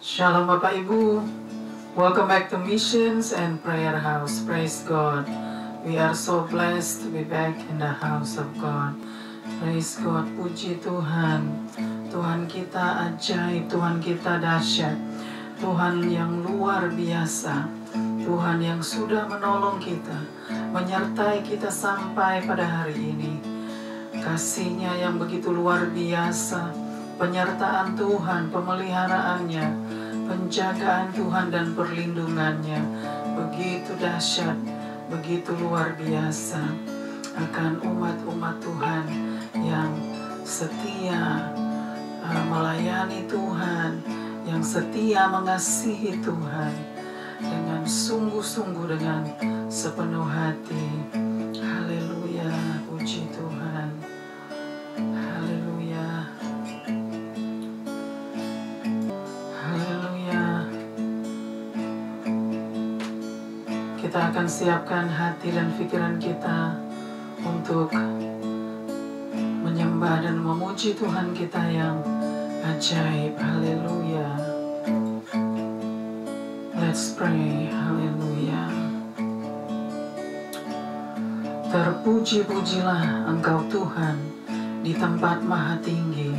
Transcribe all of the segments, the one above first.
Shalom Bapak Ibu. Welcome back to Missions and Prayer House. Praise God. We are so blessed to be back in the house of God. Praise God. Puji Tuhan. Tuhan kita ajaib, Tuhan kita dahsyat. Tuhan yang luar biasa. Tuhan yang sudah menolong kita, menyertai kita sampai pada hari ini. Kasih-Nya yang begitu luar biasa, penyertaan Tuhan, pemeliharaannya, penjagaan Tuhan dan perlindungannya begitu dahsyat, begitu luar biasa akan umat-umat Tuhan yang setia melayani Tuhan, yang setia mengasihi Tuhan dengan sungguh-sungguh, dengan sepenuh hati. Haleluya, puji Tuhan. Haleluya. Haleluya. Kita akan siapkan hati dan pikiran kita untuk menyembah dan memuji Tuhan kita yang ajaib. Haleluya. Let's pray. Haleluya. Terpuji-pujilah Engkau Tuhan di tempat maha tinggi,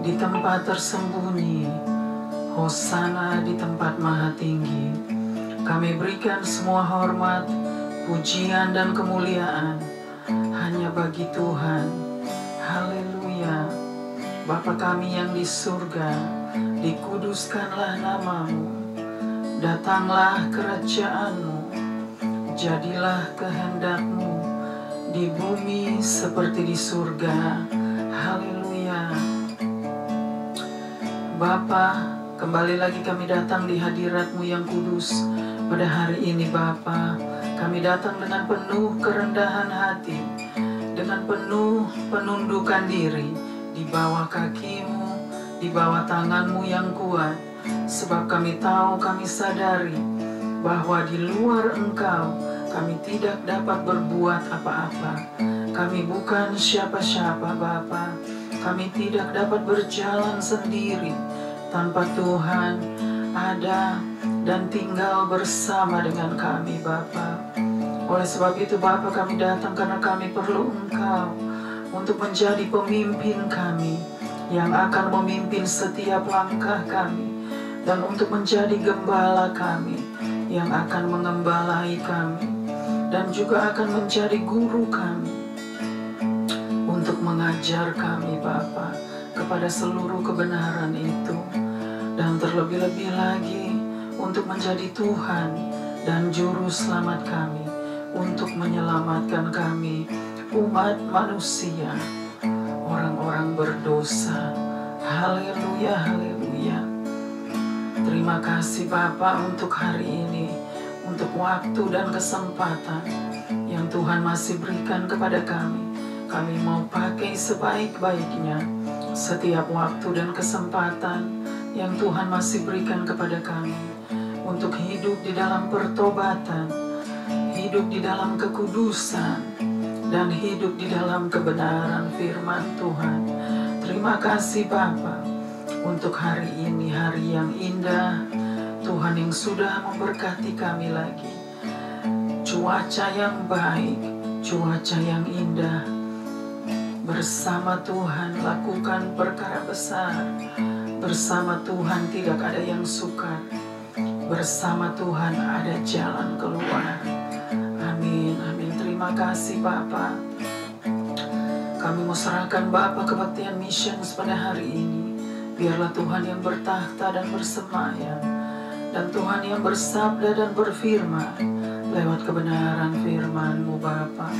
di tempat tersembunyi. Hosana di tempat maha tinggi. Kami berikan semua hormat, pujian dan kemuliaan hanya bagi Tuhan. Haleluya. Bapa kami yang di surga, dikuduskanlah nama-Mu. Datanglah kerajaan-Mu, jadilah kehendak-Mu di bumi seperti di surga. Haleluya. Bapa, kembali lagi kami datang di hadirat-Mu yang kudus pada hari ini Bapa. Kami datang dengan penuh kerendahan hati, dengan penuh penundukan diri di bawah kaki-Mu, di bawah tangan-Mu yang kuat. Sebab kami tahu, kami sadari bahwa di luar Engkau kami tidak dapat berbuat apa-apa. Kami bukan siapa-siapa Bapa. Kami tidak dapat berjalan sendiri tanpa Tuhan ada dan tinggal bersama dengan kami Bapa. Oleh sebab itu Bapa, kami datang karena kami perlu Engkau untuk menjadi pemimpin kami yang akan memimpin setiap langkah kami, dan untuk menjadi gembala kami yang akan mengembalai kami, dan juga akan menjadi guru kami untuk mengajar kami Bapa kepada seluruh kebenaran itu, dan terlebih-lebih lagi untuk menjadi Tuhan dan Juru Selamat kami, untuk menyelamatkan kami umat manusia, orang-orang berdosa. Haleluya, haleluya. Terima kasih Bapa untuk hari ini, untuk waktu dan kesempatan yang Tuhan masih berikan kepada kami. Kami mau pakai sebaik-baiknya setiap waktu dan kesempatan yang Tuhan masih berikan kepada kami untuk hidup di dalam pertobatan, hidup di dalam kekudusan, dan hidup di dalam kebenaran firman Tuhan. Terima kasih Bapa untuk hari ini, hari yang indah. Tuhan yang sudah memberkati kami lagi. Cuaca yang baik, cuaca yang indah. Bersama Tuhan lakukan perkara besar. Bersama Tuhan tidak ada yang sukar. Bersama Tuhan ada jalan keluar. Amin, amin. Terima kasih Bapa. Kami mau serahkan Bapa kebaktian Missions pada hari ini. Biarlah Tuhan yang bertahta dan bersemayam, dan Tuhan yang bersabda dan berfirman lewat kebenaran firman-Mu Bapa.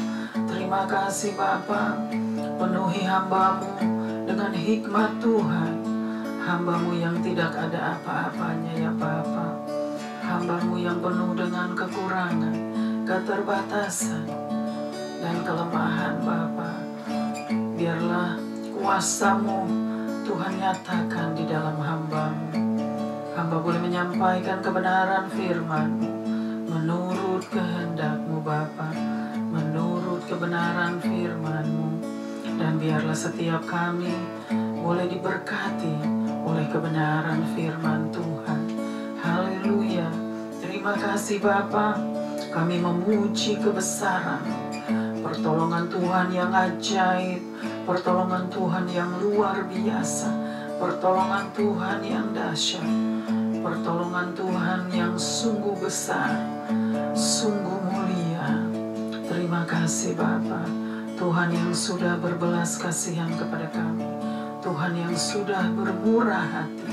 Terima kasih Bapa. Penuhi hamba-Mu dengan hikmat Tuhan. Hamba-Mu yang tidak ada apa-apanya ya Bapa. Hamba-Mu yang penuh dengan kekurangan, keterbatasan, dan kelemahan Bapa. Biarlah kuasa-Mu Tuhan nyatakan di dalam hamba-Mu. Hamba boleh menyampaikan kebenaran firman-Mu menurut kehendak-Mu Bapa, menurut kebenaran firman-Mu. Dan biarlah setiap kami boleh diberkati oleh kebenaran firman Tuhan. Terima kasih Bapa, kami memuji kebesaran pertolongan Tuhan yang ajaib, pertolongan Tuhan yang luar biasa, pertolongan Tuhan yang dahsyat, pertolongan Tuhan yang sungguh besar, sungguh mulia. Terima kasih Bapa, Tuhan yang sudah berbelas kasihan kepada kami, Tuhan yang sudah bermurah hati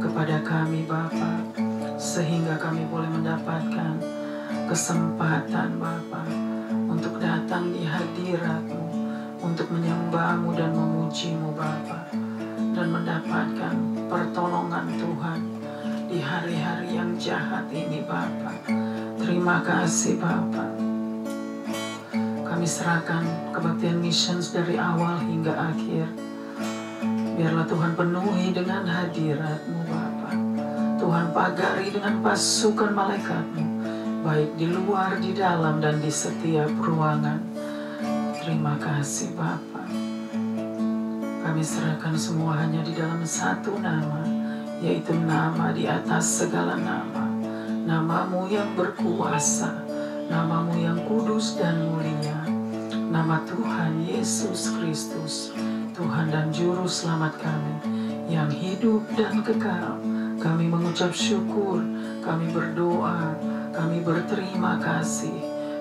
kepada kami Bapa, sehingga kami boleh mendapatkan kesempatan Bapa untuk datang di hadirat-Mu, untuk menyembah-Mu dan memuji-Mu Bapa, dan mendapatkan pertolongan Tuhan di hari-hari yang jahat ini Bapa. Terima kasih Bapa. Kami serahkan kebaktian missions dari awal hingga akhir. Biarlah Tuhan penuhi dengan hadirat-Mu Bapa. Tuhan pagari dengan pasukan malaikat-Mu, baik di luar, di dalam, dan di setiap ruangan. Terima kasih Bapa. Kami serahkan semua hanya di dalam satu nama, yaitu nama di atas segala nama. Nama-Mu yang berkuasa, nama-Mu yang kudus dan mulia, nama Tuhan Yesus Kristus, Tuhan dan Juru Selamat kami, yang hidup dan kekal. Kami mengucap syukur, kami berdoa, kami berterima kasih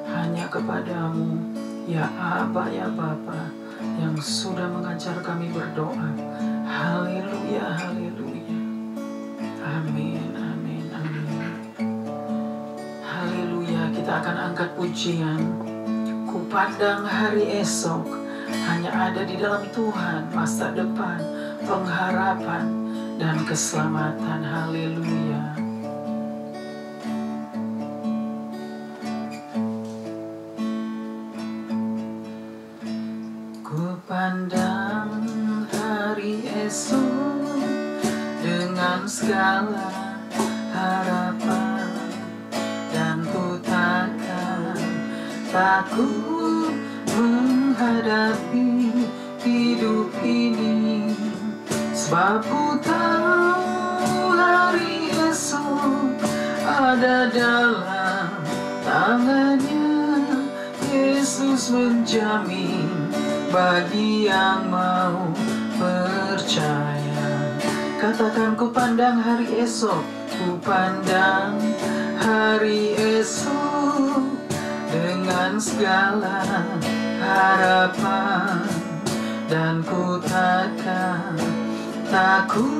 hanya kepada-Mu, ya Aba, ya Bapa, yang sudah mengajar kami berdoa. Haleluya, haleluya. Amin, amin, amin. Haleluya, kita akan angkat pujian. Kupandang hari esok, hanya ada di dalam Tuhan masa depan, pengharapan, dan keselamatan. Haleluya. Kupandang hari esok dengan segala harapan, dan ku takkan takut menghadapi hidup ini, sebab ku tahu hari esok ada dalam tangannya. Yesus menjamin bagi yang mau percaya. Katakan, ku pandang hari esok, ku pandang hari esok dengan segala harapan, dan ku takkan takut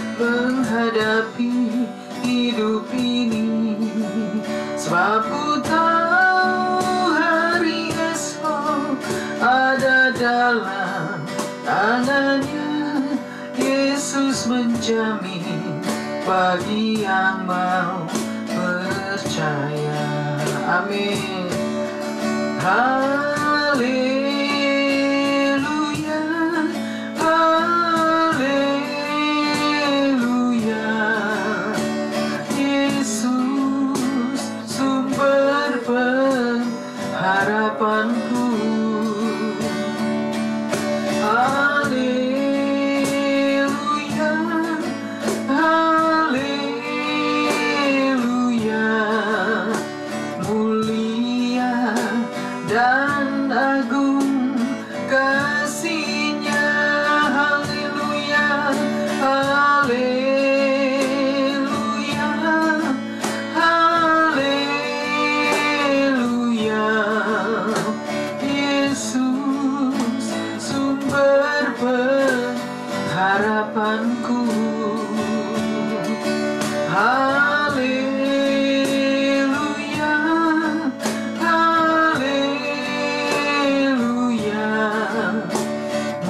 menghadapi hidup ini, sebab ku tahu hari esok ada dalam tangannya. Yesus menjamin bagi yang mau percaya. Amin. Haleluya, haleluya. Yesus sumber pengharapanku. Haleluya, haleluya. Mulia dan agung kasih-Nya. Haleluya, haleluya, haleluya. Yesus sumber pengharapanku. Haleluya, haleluya.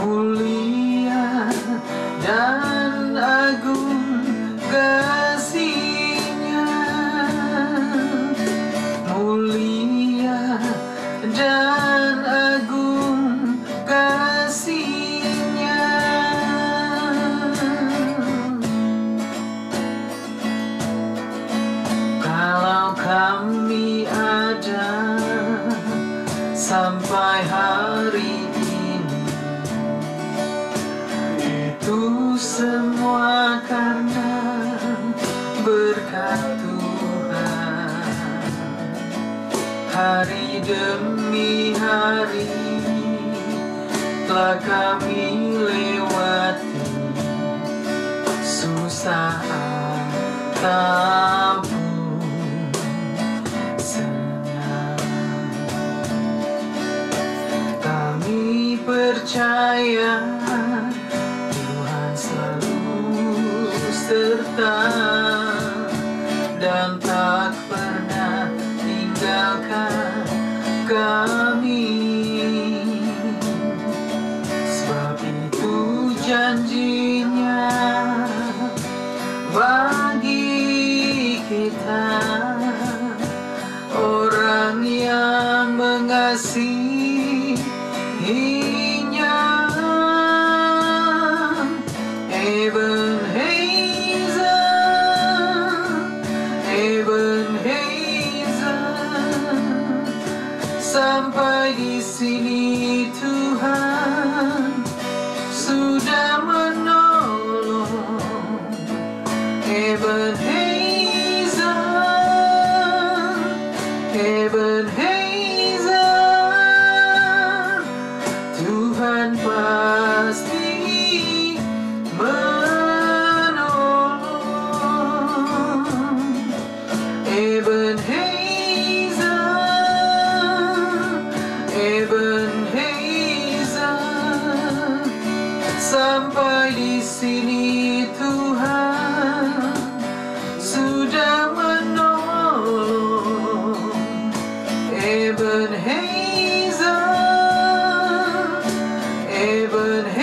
Mulia dan agung kasih-Nya. Mulia dan agung kasih-Nya. demi hari telah kami lewati, susah ataupun senang. Kami percaya Tuhan selalu serta dan tak pernah tinggalkan kami. Sebab itu janjinya bagi kita, orang yang mengasihinya. Sampai di sini Tuhan sudah menolong. Ebenezer, Ebenezer, Tuhan pasti menolong. Ebenezer, sampai di sini Tuhan sudah menolong. Ebenezer, Ebenezer,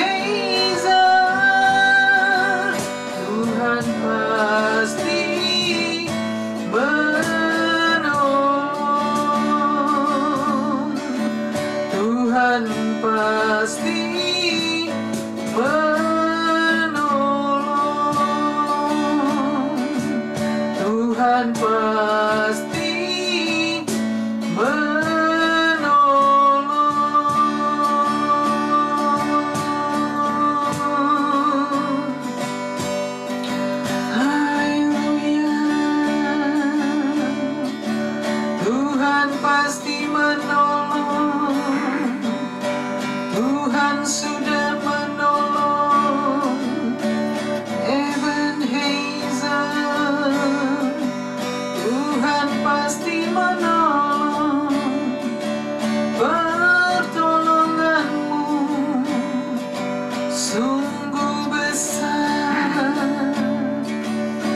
Tuhan pasti menolong. Tuhan pasti menolong. Tuhan pasti menolong. Haleluya. Tuhan pasti menolong. Tuhan sudah menolong. Ebenezer, Tuhan pasti menolong. Pertolonganmu sungguh besar,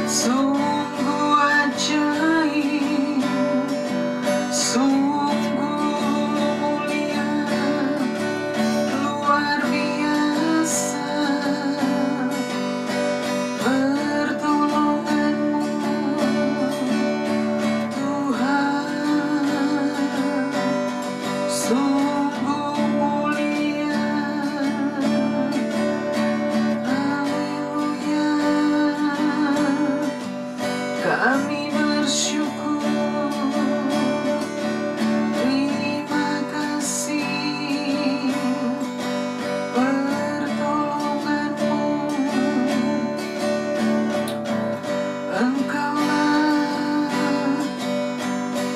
sungguh ajaib, sungguh mulia, luar biasa. Pertolonganmu Tuhan sungguh mulia. Haleluya. Kami bersyukur, terima kasih. Pertolonganmu, Engkaulah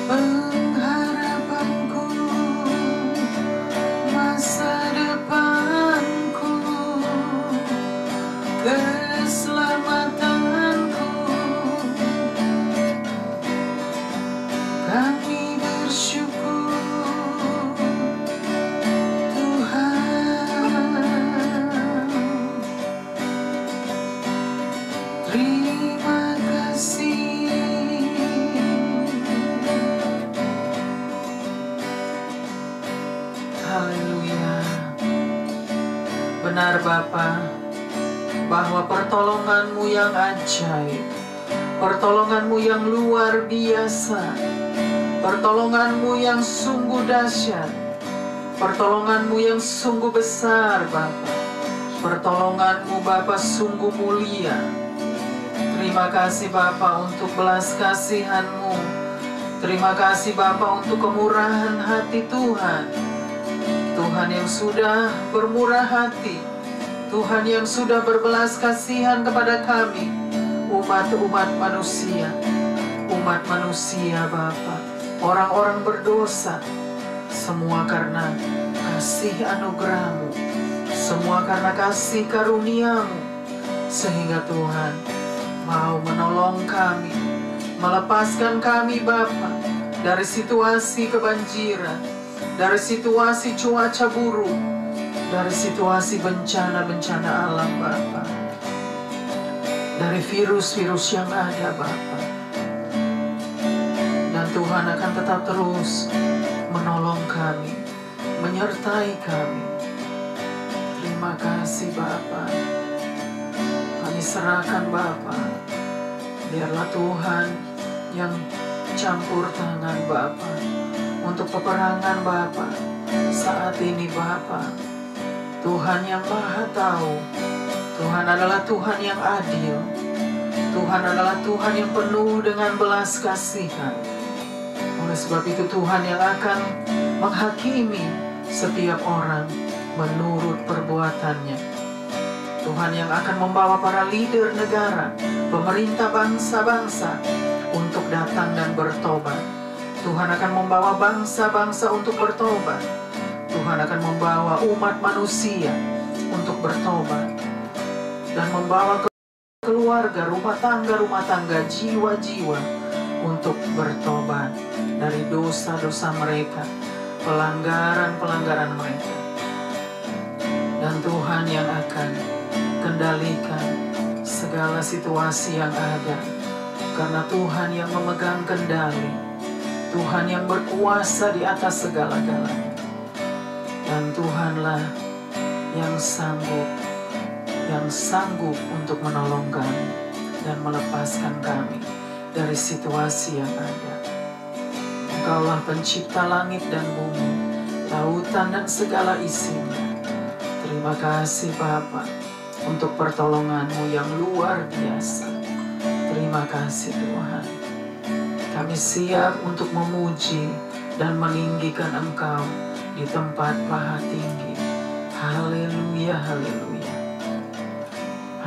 pengharapanku, masa depanku, keselamatanku. Kami bersyukur Tuhan, terima kasih. Haleluya. Benar Bapa, bahwa pertolonganmu yang ajaib, pertolonganmu yang luar biasa, pertolonganmu yang sungguh dahsyat, pertolonganmu yang sungguh besar Bapa. Pertolonganmu Bapa sungguh mulia. Terima kasih Bapa untuk belas kasihan-Mu. Terima kasih Bapa untuk kemurahan hati Tuhan. Tuhan yang sudah bermurah hati, Tuhan yang sudah berbelas kasihan kepada kami, umat-umat manusia Bapa, orang-orang berdosa, Semua karena kasih anugerah-Mu, semua karena kasih karunia-Mu, sehingga Tuhan mau menolong kami, melepaskan kami Bapa dari situasi kebanjiran, dari situasi cuaca buruk, dari situasi bencana-bencana alam Bapa, dari virus-virus yang ada Bapa. Dan Tuhan akan tetap terus menolong kami, menyertai kami. Terima kasih Bapa. Kami serahkan Bapa. Biarlah Tuhan yang campur tangan Bapa untuk peperangan Bapa saat ini Bapa. Tuhan yang Maha Tahu. Tuhan adalah Tuhan yang adil. Tuhan adalah Tuhan yang penuh dengan belas kasihan. Oleh sebab itu Tuhan yang akan menghakimi setiap orang menurut perbuatannya. Tuhan yang akan membawa para leader negara, pemerintah bangsa-bangsa untuk datang dan bertobat. Tuhan akan membawa bangsa-bangsa untuk bertobat. Tuhan akan membawa umat manusia untuk bertobat. Dan membawa keluarga, rumah tangga, jiwa-jiwa untuk bertobat dari dosa-dosa mereka, pelanggaran-pelanggaran mereka. Dan Tuhan yang akan kendalikan segala situasi yang ada, karena Tuhan yang memegang kendali, Tuhan yang berkuasa di atas segala-galanya. Dan Tuhanlah yang sanggup untuk menolong kami dan melepaskan kami dari situasi yang ada. Engkaulah pencipta langit dan bumi, lautan dan segala isinya. Terima kasih Bapa untuk pertolongan-Mu yang luar biasa. Terima kasih Tuhan. Kami siap untuk memuji dan meninggikan Engkau di tempat paha tinggi. Haleluya, haleluya.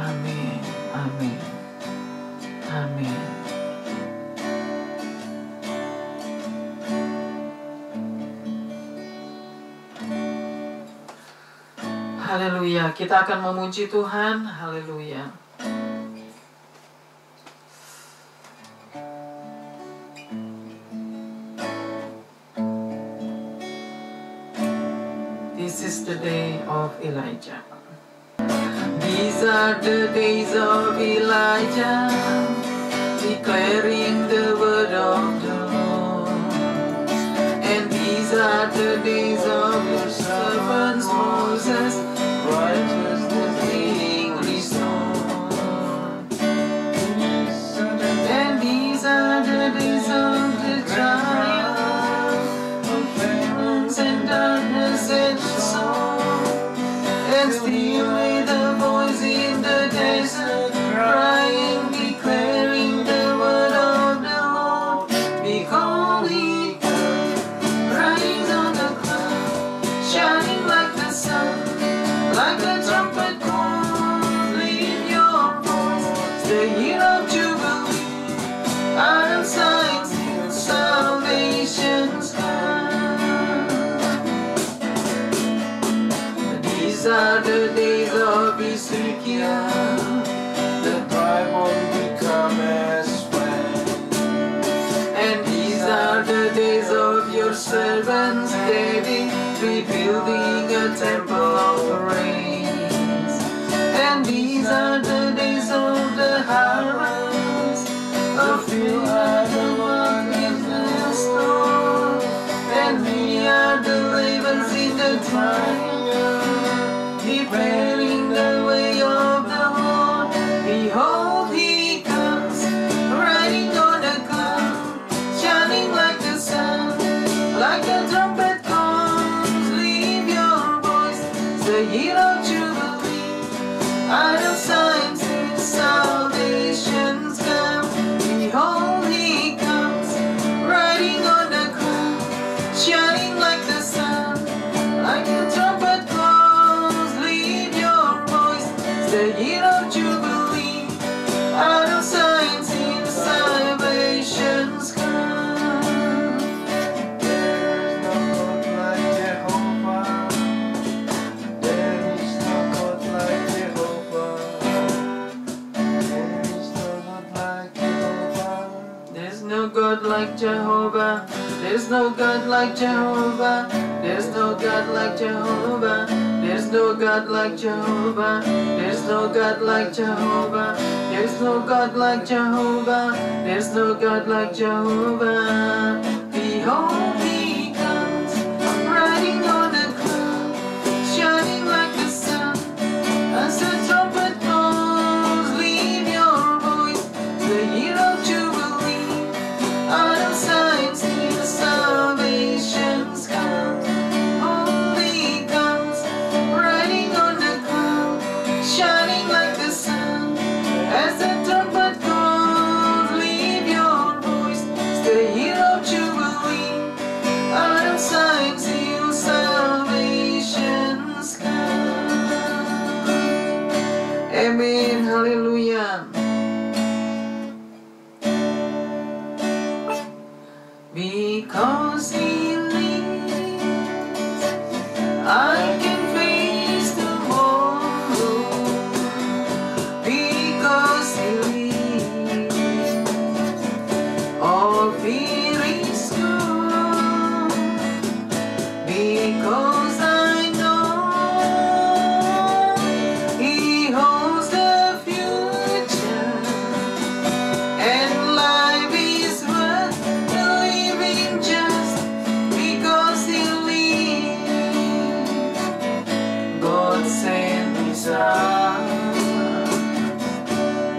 Amin, amin, amin. Haleluya, kita akan memuji Tuhan. Haleluya. This is the day of Elijah. These are the days of Elijah, declaring the word of the Lord. And these are the days of your servants Moses, righteousness being restored. And these are the days of the triumph of famines and darkness and sorrow. And still may the voice in the desert crying, declaring the word of the Lord. Behold, He comes, riding on the cloud, shining like the sun, like a trumpet call. Lead your voice, the year of jubilee, out of Zion's hill, salvation's come. These are the days of Ezekiel, the dry bone become as wet. And these are the days of your servants David, rebuilding a temple of praise. And these are the days of the harvest, of field the world is the store. And we are the labors in the trial, preparing the way of the Lord. Behold, He comes, riding on the cloud, shining like the sun, like a trumpet calls. Leave your voice, the year of jubilee, out of Zion's hill, God like Jehovah. There's no God like Jehovah. There's no God like Jehovah. There's no God like Jehovah. There's no God like Jehovah. There's no God like Jehovah. There's no God like Jehovah. Behold, he comes, riding on the cloud, shining like the sun. As the trumpet calls, leave your voice, the year of Jubilee. Out of sight, see the salvation's come. Holy comes, riding on the cloud, shining like the sun. As the trumpet calls, leave your voice, it's the year of Jubilee. Out of sight, see the salvation's come. Amen, hallelujah. Because he lives, I can face tomorrow. Because he lives, all fear is gone. Because I know he holds the future, and life is worth the living just because he lives. God sent his son,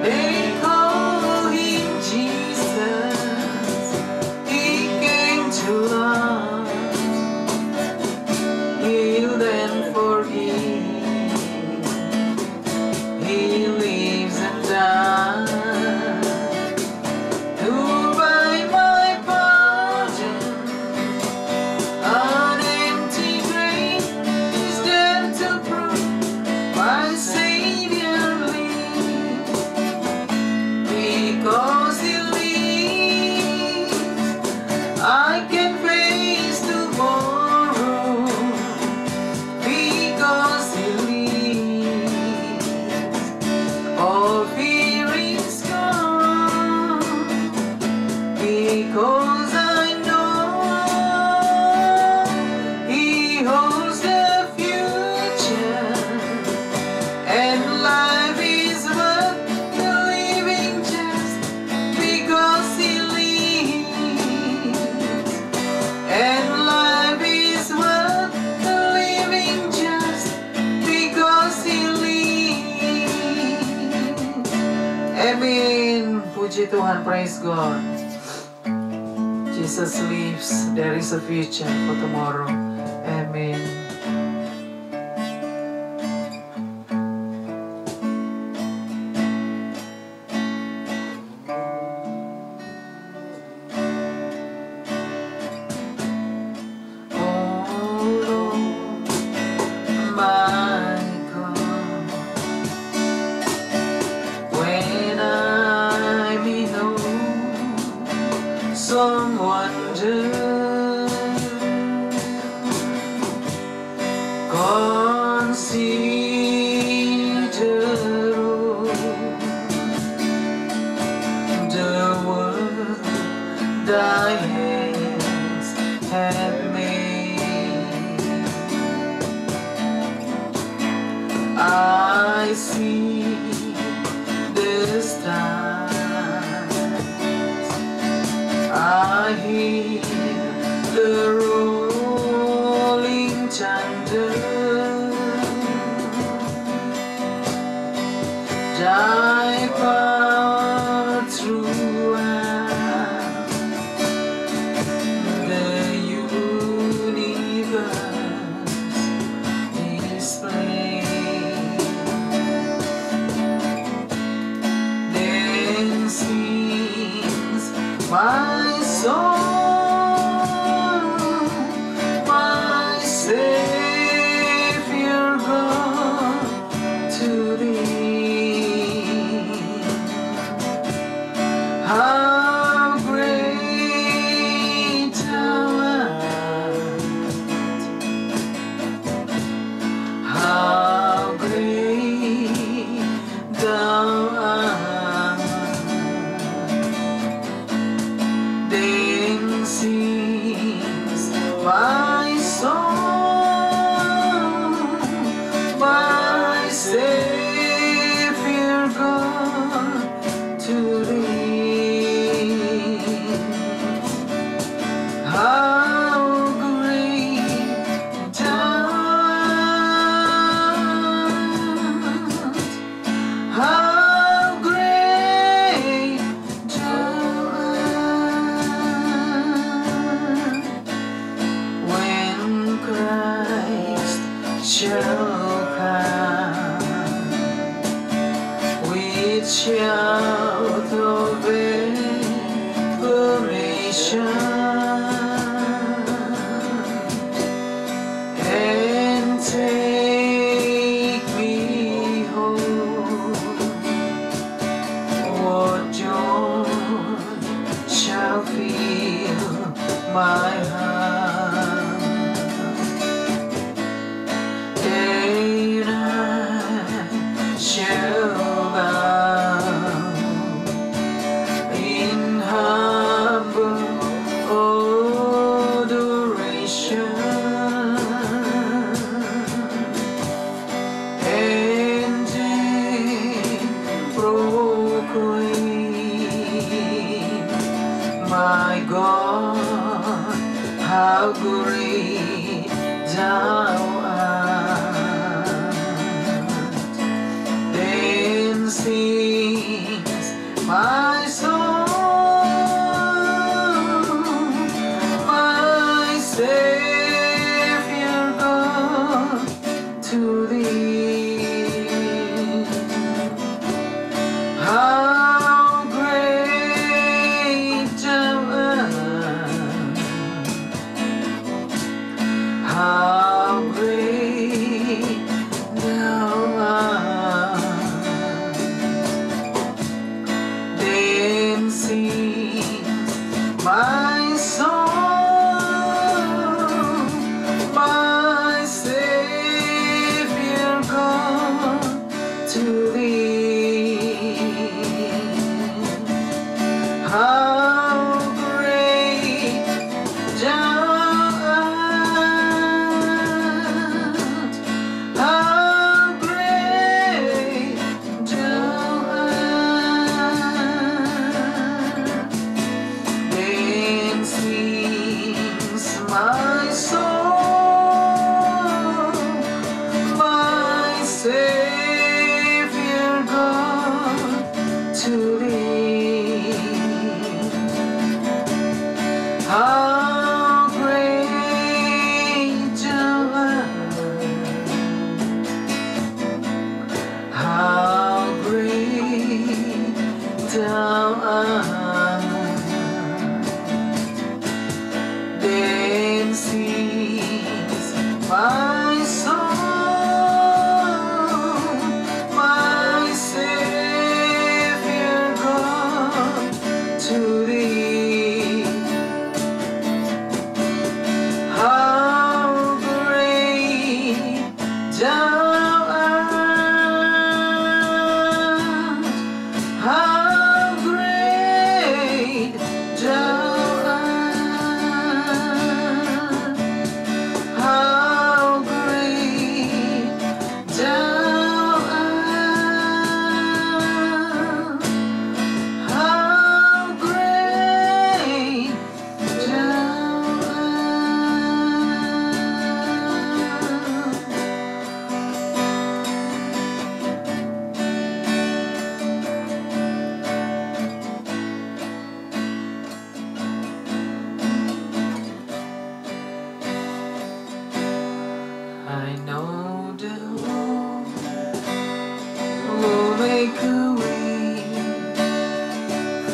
they call him Jesus. He came to love, heal and forgive. He lives and dies to buy my pardon. An empty grave is there to prove my Savior lives. Because he lives, I can face tomorrow. Because he lives, all fear is gone. Because I know he holds the future, and life is worth the living just because he lives. And life is worth the living just because he lives. Amen. Puji Tuhan, praise God. Jesus lives, there is a future for tomorrow. Amen. Oh Lord, my God, when I'm in some wonder, consider the world thy hands have made. I see the stars, I hear the rolling thunder. Thy power throughout the universe displayed. Then sings my soul, my Savior God, to thee. How great thou art, how great thou art. my heart. Then I shall bow in humble adoration and then proclaim, my God, how great thou art. Then sings my soul, my Savior God, to thee. How great thou art, how great thou art. Then sings my soul, my Savior God, to thee. How great thou art, how great thou art. Then sings my soul, my Savior God, to thee. How great thou art, how great thou art. Then sings my soul, my Savior God, to thee. How great thou art, how great thou art, how great thou art, how great thou I know the Lord will make a way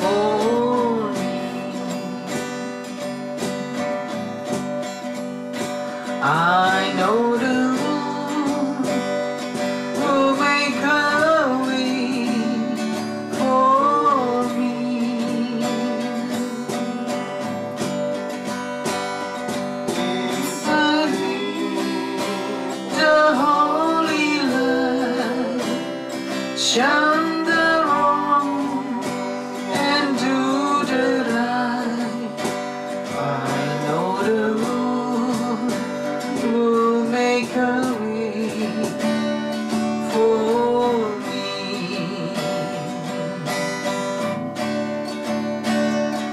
for me. I know the Lord will make a way for me. If I leave the holy light, shun the wrong and do the right, I know the Lord will make a way for me.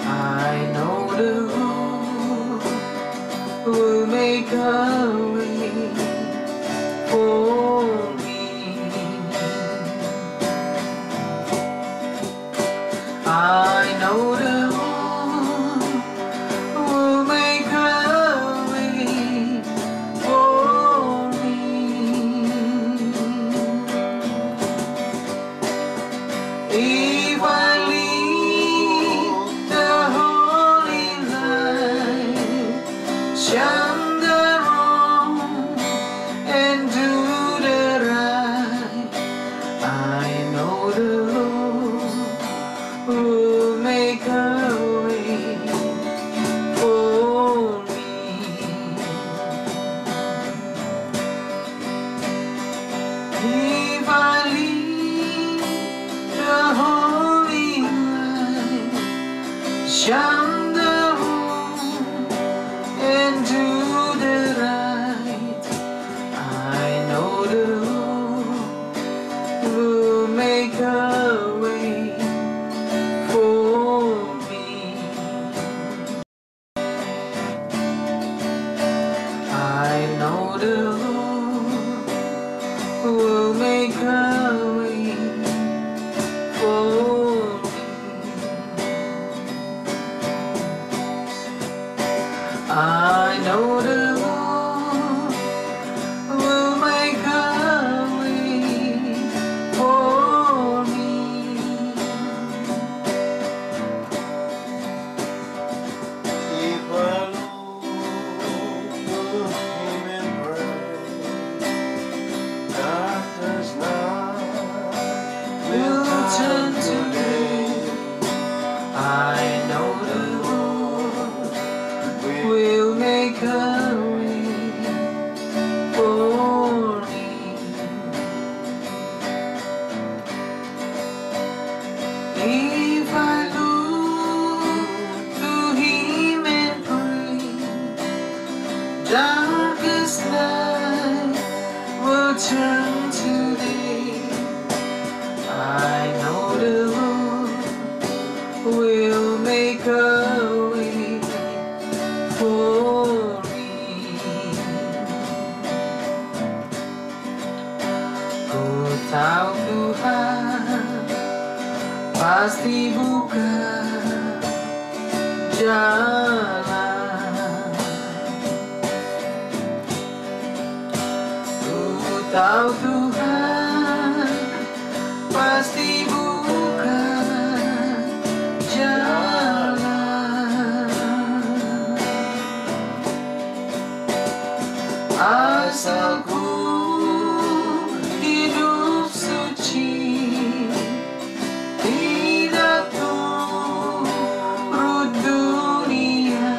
I know the Lord will make a way for me. I know the Lord will make a way for me. If I leave the holy light, shun the wrong and do the right, I know the Lord will make a way for shun the wrong and do the right. I know the Lord will make a way for me. I know the Lord will make a way for me. I know the Lord will make a way for me. If I look to Him and pray, darkness night Will turn to today. I know the Lord will make a way for me. If I look to Him and pray, darkest night will turn to day. I know the Lord will make a way for me. Ku tahu Tuhan pasti buka jalan. Ku tahu Tuhan pasti buka jalan. Asal ku hidup suci, tidak turut dunia.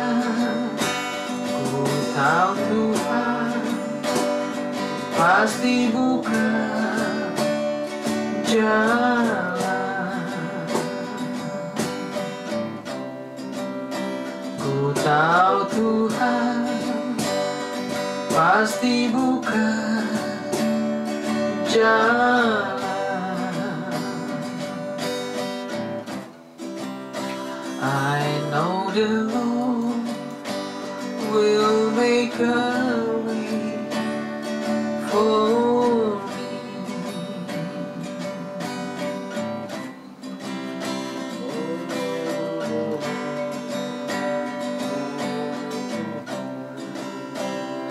Ku tahu Tuhan pasti buka jalan. Ku tahu Tuhan pasti buka jalan. I know the Lord will make a way for me.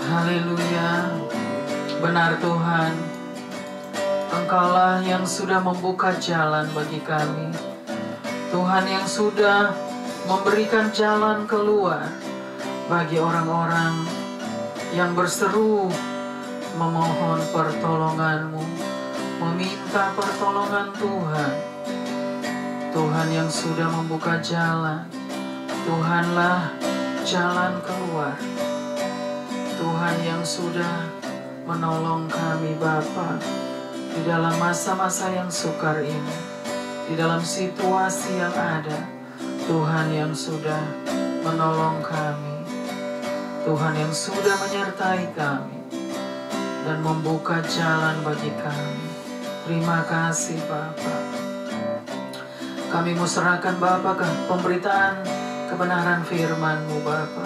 Haleluya. Benar Tuhan, Engkaulah yang sudah membuka jalan bagi kami. Tuhan yang sudah memberikan jalan keluar bagi orang-orang yang berseru memohon pertolongan-Mu, meminta pertolongan Tuhan. Tuhan yang sudah membuka jalan, Tuhanlah jalan keluar. Tuhan yang sudah menolong kami Bapa di dalam masa-masa yang sukar ini, di dalam situasi yang ada. Tuhan yang sudah menolong kami, Tuhan yang sudah menyertai kami dan membuka jalan bagi kami. Terima kasih Bapa. Kami mau serahkan Bapa ke pemberitaan kebenaran firman-Mu Bapa.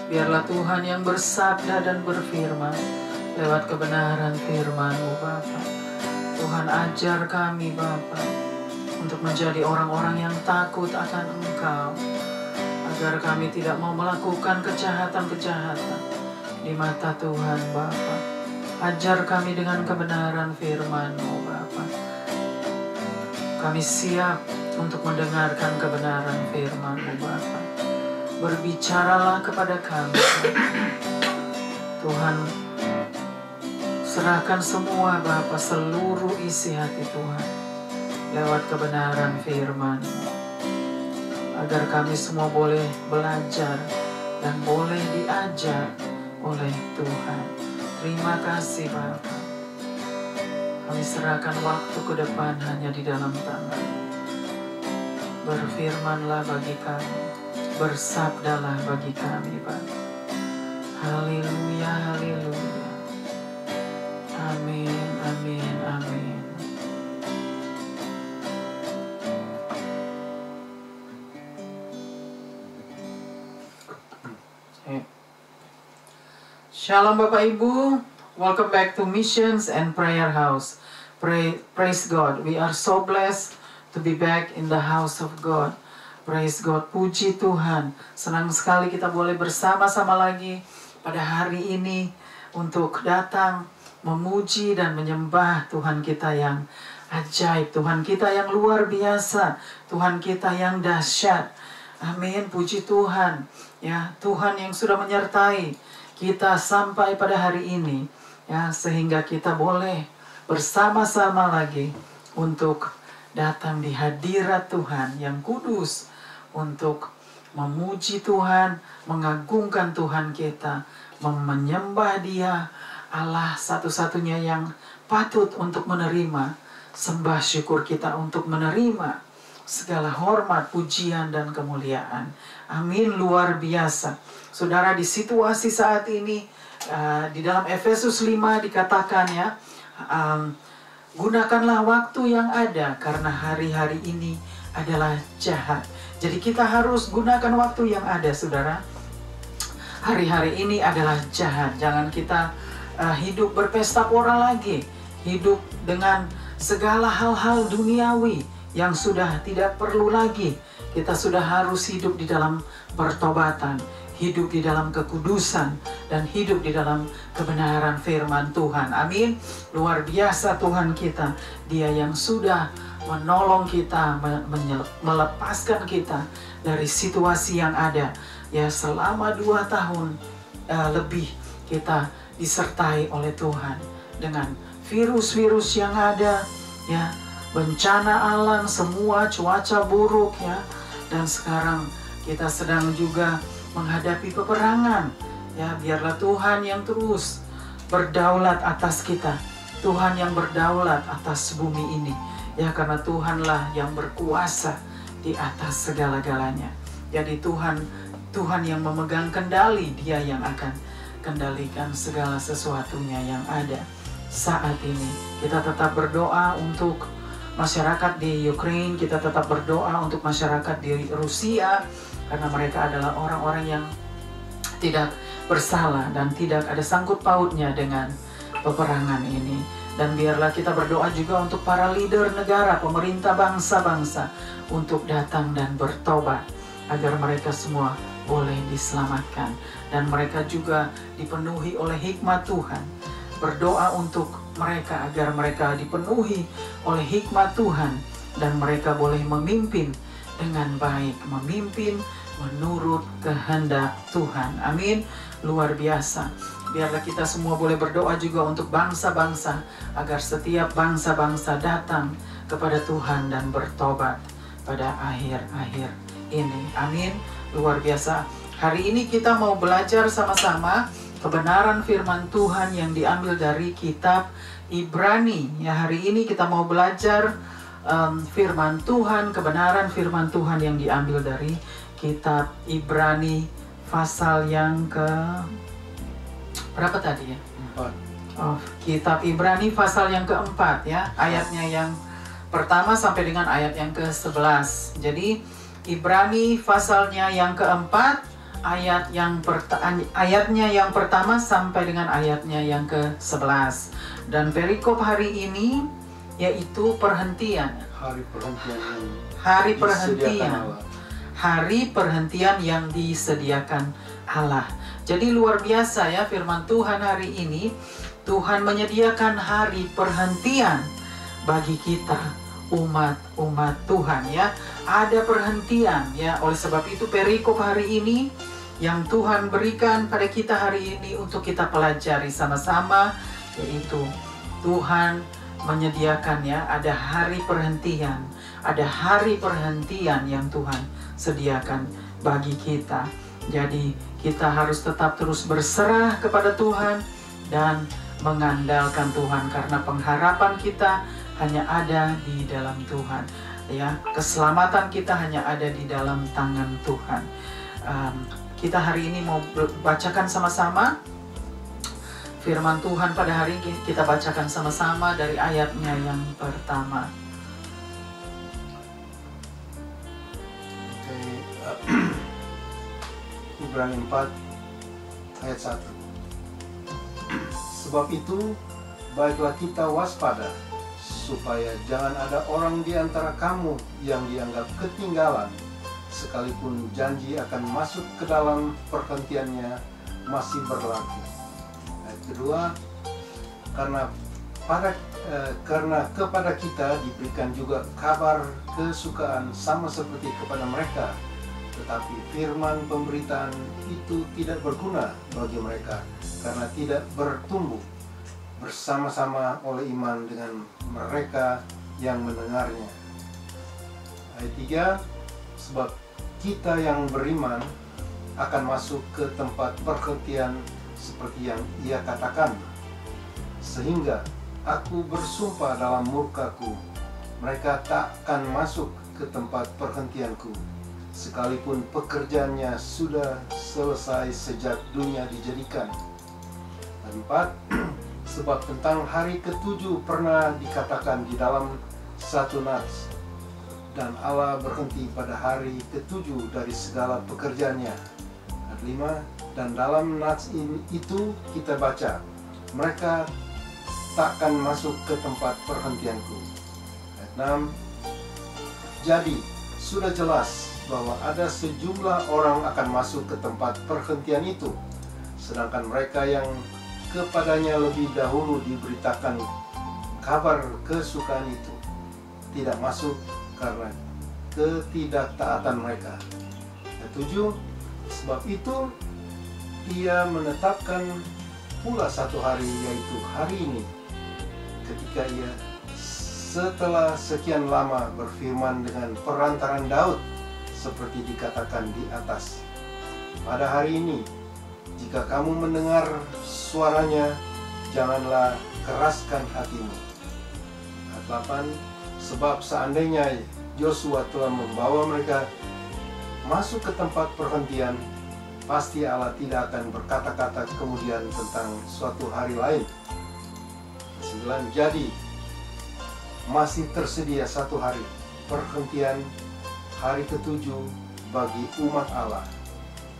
Biarlah Tuhan yang bersabda dan berfirman lewat kebenaran firman-Mu Bapa. Tuhan ajar kami Bapa untuk menjadi orang-orang yang takut akan Engkau, agar kami tidak mau melakukan kejahatan-kejahatan di mata Tuhan Bapa. Ajar kami dengan kebenaran firman-Mu Bapa. Kami siap untuk mendengarkan kebenaran firman-Mu Bapa. Berbicaralah kepada kami Tuhan. Serahkan semua Bapa, seluruh isi hati Tuhan lewat kebenaran firman, agar kami semua boleh belajar dan boleh diajar oleh Tuhan. Terima kasih Bapa. Kami serahkan waktu ke depan hanya di dalam tangan. Berfirmanlah bagi kami. bersabdalah bagi kami Bapa. Haleluya, haleluya. Amin, amin, amin. Shalom Bapak Ibu, welcome back to Missions and Prayer House. Praise God, we are so blessed to be back in the house of God. Praise God, puji Tuhan. Senang sekali kita boleh bersama-sama lagi pada hari ini untuk datang memuji dan menyembah Tuhan kita yang ajaib, Tuhan kita yang luar biasa, Tuhan kita yang dahsyat. Amin, puji Tuhan. Ya, Tuhan yang sudah menyertai kita sampai pada hari ini, ya, sehingga kita boleh bersama-sama lagi untuk datang di hadirat Tuhan yang kudus, untuk memuji Tuhan, mengagungkan Tuhan kita, menyembah Dia, Allah satu-satunya yang patut untuk menerima sembah syukur kita, untuk menerima segala hormat, pujian, dan kemuliaan. Amin, luar biasa. Saudara, di situasi saat ini, di dalam Efesus 5 dikatakan ya, gunakanlah waktu yang ada karena hari-hari ini adalah jahat. Jadi kita harus gunakan waktu yang ada, saudara. Hari-hari ini adalah jahat. Jangan kita hidup berpesta pora lagi, hidup dengan segala hal-hal duniawi yang sudah tidak perlu lagi. Kita sudah harus hidup di dalam pertobatan, hidup di dalam kekudusan, dan hidup di dalam kebenaran firman Tuhan. Amin. Luar biasa Tuhan kita. Dia yang sudah menolong kita, melepaskan kita dari situasi yang ada. Ya, selama 2 tahun lebih kita disertai oleh Tuhan dengan virus-virus yang ada, ya, bencana alam, semua cuaca buruk, ya. Dan sekarang kita sedang juga menghadapi peperangan. Ya, biarlah Tuhan yang terus berdaulat atas kita. Tuhan yang berdaulat atas bumi ini. Ya, karena Tuhanlah yang berkuasa di atas segala-galanya. Jadi Tuhan yang memegang kendali, Dia yang akan kendalikan segala sesuatunya yang ada saat ini. Kita tetap berdoa untuk masyarakat di Ukraina, kita tetap berdoa untuk masyarakat di Rusia, karena mereka adalah orang-orang yang tidak bersalah dan tidak ada sangkut pautnya dengan peperangan ini. Dan biarlah kita berdoa juga untuk para leader negara, pemerintah bangsa-bangsa, untuk datang dan bertobat, agar mereka semua boleh diselamatkan. Dan mereka juga dipenuhi oleh hikmat Tuhan. Berdoa untuk mereka agar mereka dipenuhi oleh hikmat Tuhan, dan mereka boleh memimpin dengan baik, memimpin menurut kehendak Tuhan. Amin. Luar biasa. Biarlah kita semua boleh berdoa juga untuk bangsa-bangsa, agar setiap bangsa-bangsa datang kepada Tuhan dan bertobat pada akhir-akhir ini. Amin. Luar biasa. Hari ini kita mau belajar sama-sama kebenaran firman Tuhan yang diambil dari kitab Ibrani. Ya, hari ini kita mau belajar firman Tuhan, kebenaran firman Tuhan yang diambil dari kitab Ibrani pasal yang ke berapa tadi ya? 4. Kitab Ibrani pasal yang keempat ya, ayatnya yang pertama sampai dengan ayat yang ke-11. Jadi Ibrani pasalnya yang keempat, ayatnya yang pertama sampai dengan ayatnya yang ke-11. Dan perikop hari ini yaitu perhentian. Hari perhentian yang disediakan Allah. Jadi luar biasa ya firman Tuhan hari ini. Tuhan menyediakan hari perhentian bagi kita, umat Tuhan ya. Ada perhentian ya. Oleh sebab itu perikop hari ini yang Tuhan berikan pada kita hari ini untuk kita pelajari sama-sama, yaitu Tuhan menyediakan ya, ada hari perhentian. Ada hari perhentian yang Tuhan sediakan bagi kita. Jadi kita harus tetap terus berserah kepada Tuhan dan mengandalkan Tuhan, karena pengharapan kita hanya ada di dalam Tuhan. Ya, keselamatan kita hanya ada di dalam tangan Tuhan. Kita hari ini mau bacakan sama-sama firman Tuhan pada hari ini. Kita bacakan sama-sama dari ayatnya yang pertama. Ibrani 4 ayat 1. Sebab itu baiklah kita waspada, supaya jangan ada orang di antara kamu yang dianggap ketinggalan, sekalipun janji akan masuk ke dalam perhentiannya masih berlaku. Ayat kedua, karena kepada kita diberikan juga kabar kesukaan sama seperti kepada mereka, tetapi firman pemberitaan itu tidak berguna bagi mereka, karena tidak bertumbuh bersama-sama oleh iman dengan mereka yang mendengarnya. Ayat 3, sebab kita yang beriman akan masuk ke tempat perhentian seperti yang ia katakan, sehingga aku bersumpah dalam murkaku, mereka tak akan masuk ke tempat perhentianku, sekalipun pekerjaannya sudah selesai sejak dunia dijadikan. Dan 4, sebab tentang hari ke-7 pernah dikatakan di dalam satu nats, dan Allah berhenti pada hari ke-7 dari segala pekerjaannya. Ayat 5, dan dalam nats itu kita baca, mereka takkan masuk ke tempat perhentianku. Ayat 6, jadi sudah jelas bahwa ada sejumlah orang akan masuk ke tempat perhentian itu, sedangkan mereka yang kepadanya lebih dahulu diberitakan kabar kesukaan itu tidak masuk karena ketidaktaatan mereka. Ayat 7, sebab itu ia menetapkan pula satu hari, yaitu hari ini, ketika ia setelah sekian lama berfirman dengan perantaran Daud, seperti dikatakan di atas, pada hari ini, jika kamu mendengar suaranya, janganlah keraskan hatimu. Ayat 8, sebab seandainya Yosua telah membawa mereka masuk ke tempat perhentian, pasti Allah tidak akan berkata-kata kemudian tentang suatu hari lain. 9, jadi masih tersedia satu hari perhentian, hari ke-7 bagi umat Allah.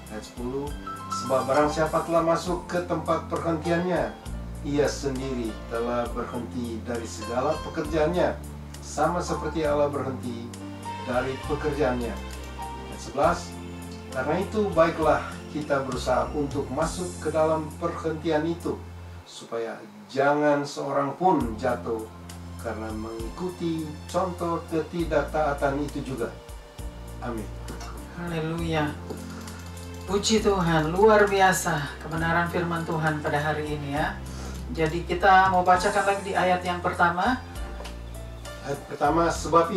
Ayat 10, sebab barang siapa telah masuk ke tempat perhentiannya, ia sendiri telah berhenti dari segala pekerjaannya, sama seperti Allah berhenti dari pekerjaannya. Ayat 11, karena itu baiklah kita berusaha untuk masuk ke dalam perhentian itu, supaya jangan seorang pun jatuh karena mengikuti contoh ketidaktaatan itu juga. Amin. Haleluya. Puji Tuhan, luar biasa kebenaran firman Tuhan pada hari ini ya. Jadi kita mau bacakan lagi di ayat yang pertama. Ayat pertama, sebab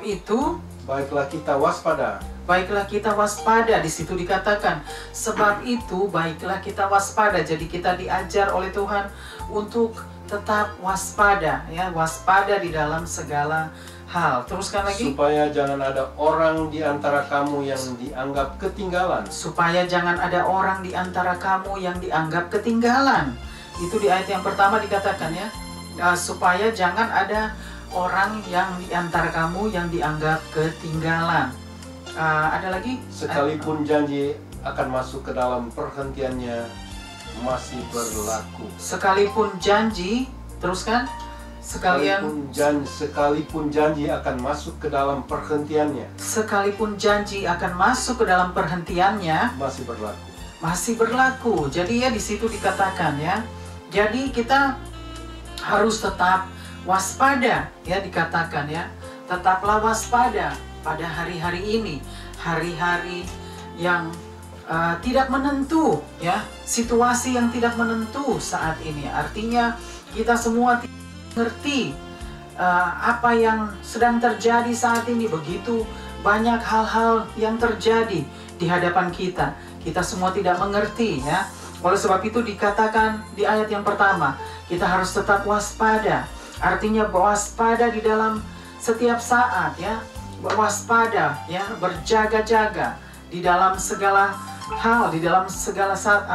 itu baiklah kita waspada. Baiklah kita waspada, di situ dikatakan sebab itu baiklah kita waspada. Jadi kita diajar oleh Tuhan untuk tetap waspada ya, waspada di dalam segala hal. Teruskan lagi. Supaya jangan ada orang di antara kamu yang dianggap ketinggalan. Supaya jangan ada orang di antara kamu yang dianggap ketinggalan. Itu di ayat yang pertama dikatakan ya. Supaya jangan ada orang yang di antara kamu yang dianggap ketinggalan. Ada lagi? Sekalipun janji akan masuk ke dalam perhentiannya masih berlaku. Sekalipun janji, teruskan. Sekalipun janji akan masuk ke dalam perhentiannya. Sekalipun janji akan masuk ke dalam perhentiannya masih berlaku. Masih berlaku. Jadi ya di situ dikatakan ya. Jadi kita harus tetap waspada ya, dikatakan ya. Tetaplah waspada pada hari-hari ini, hari-hari yang tidak menentu ya, situasi yang tidak menentu saat ini. Artinya kita semua tidak mengerti apa yang sedang terjadi saat ini. Begitu banyak hal-hal yang terjadi di hadapan kita. Kita semua tidak mengerti ya. Oleh sebab itu dikatakan di ayat yang pertama, kita harus tetap waspada. Artinya waspada di dalam setiap saat ya, waspada ya, berjaga-jaga di dalam segala hal, di dalam segala saat,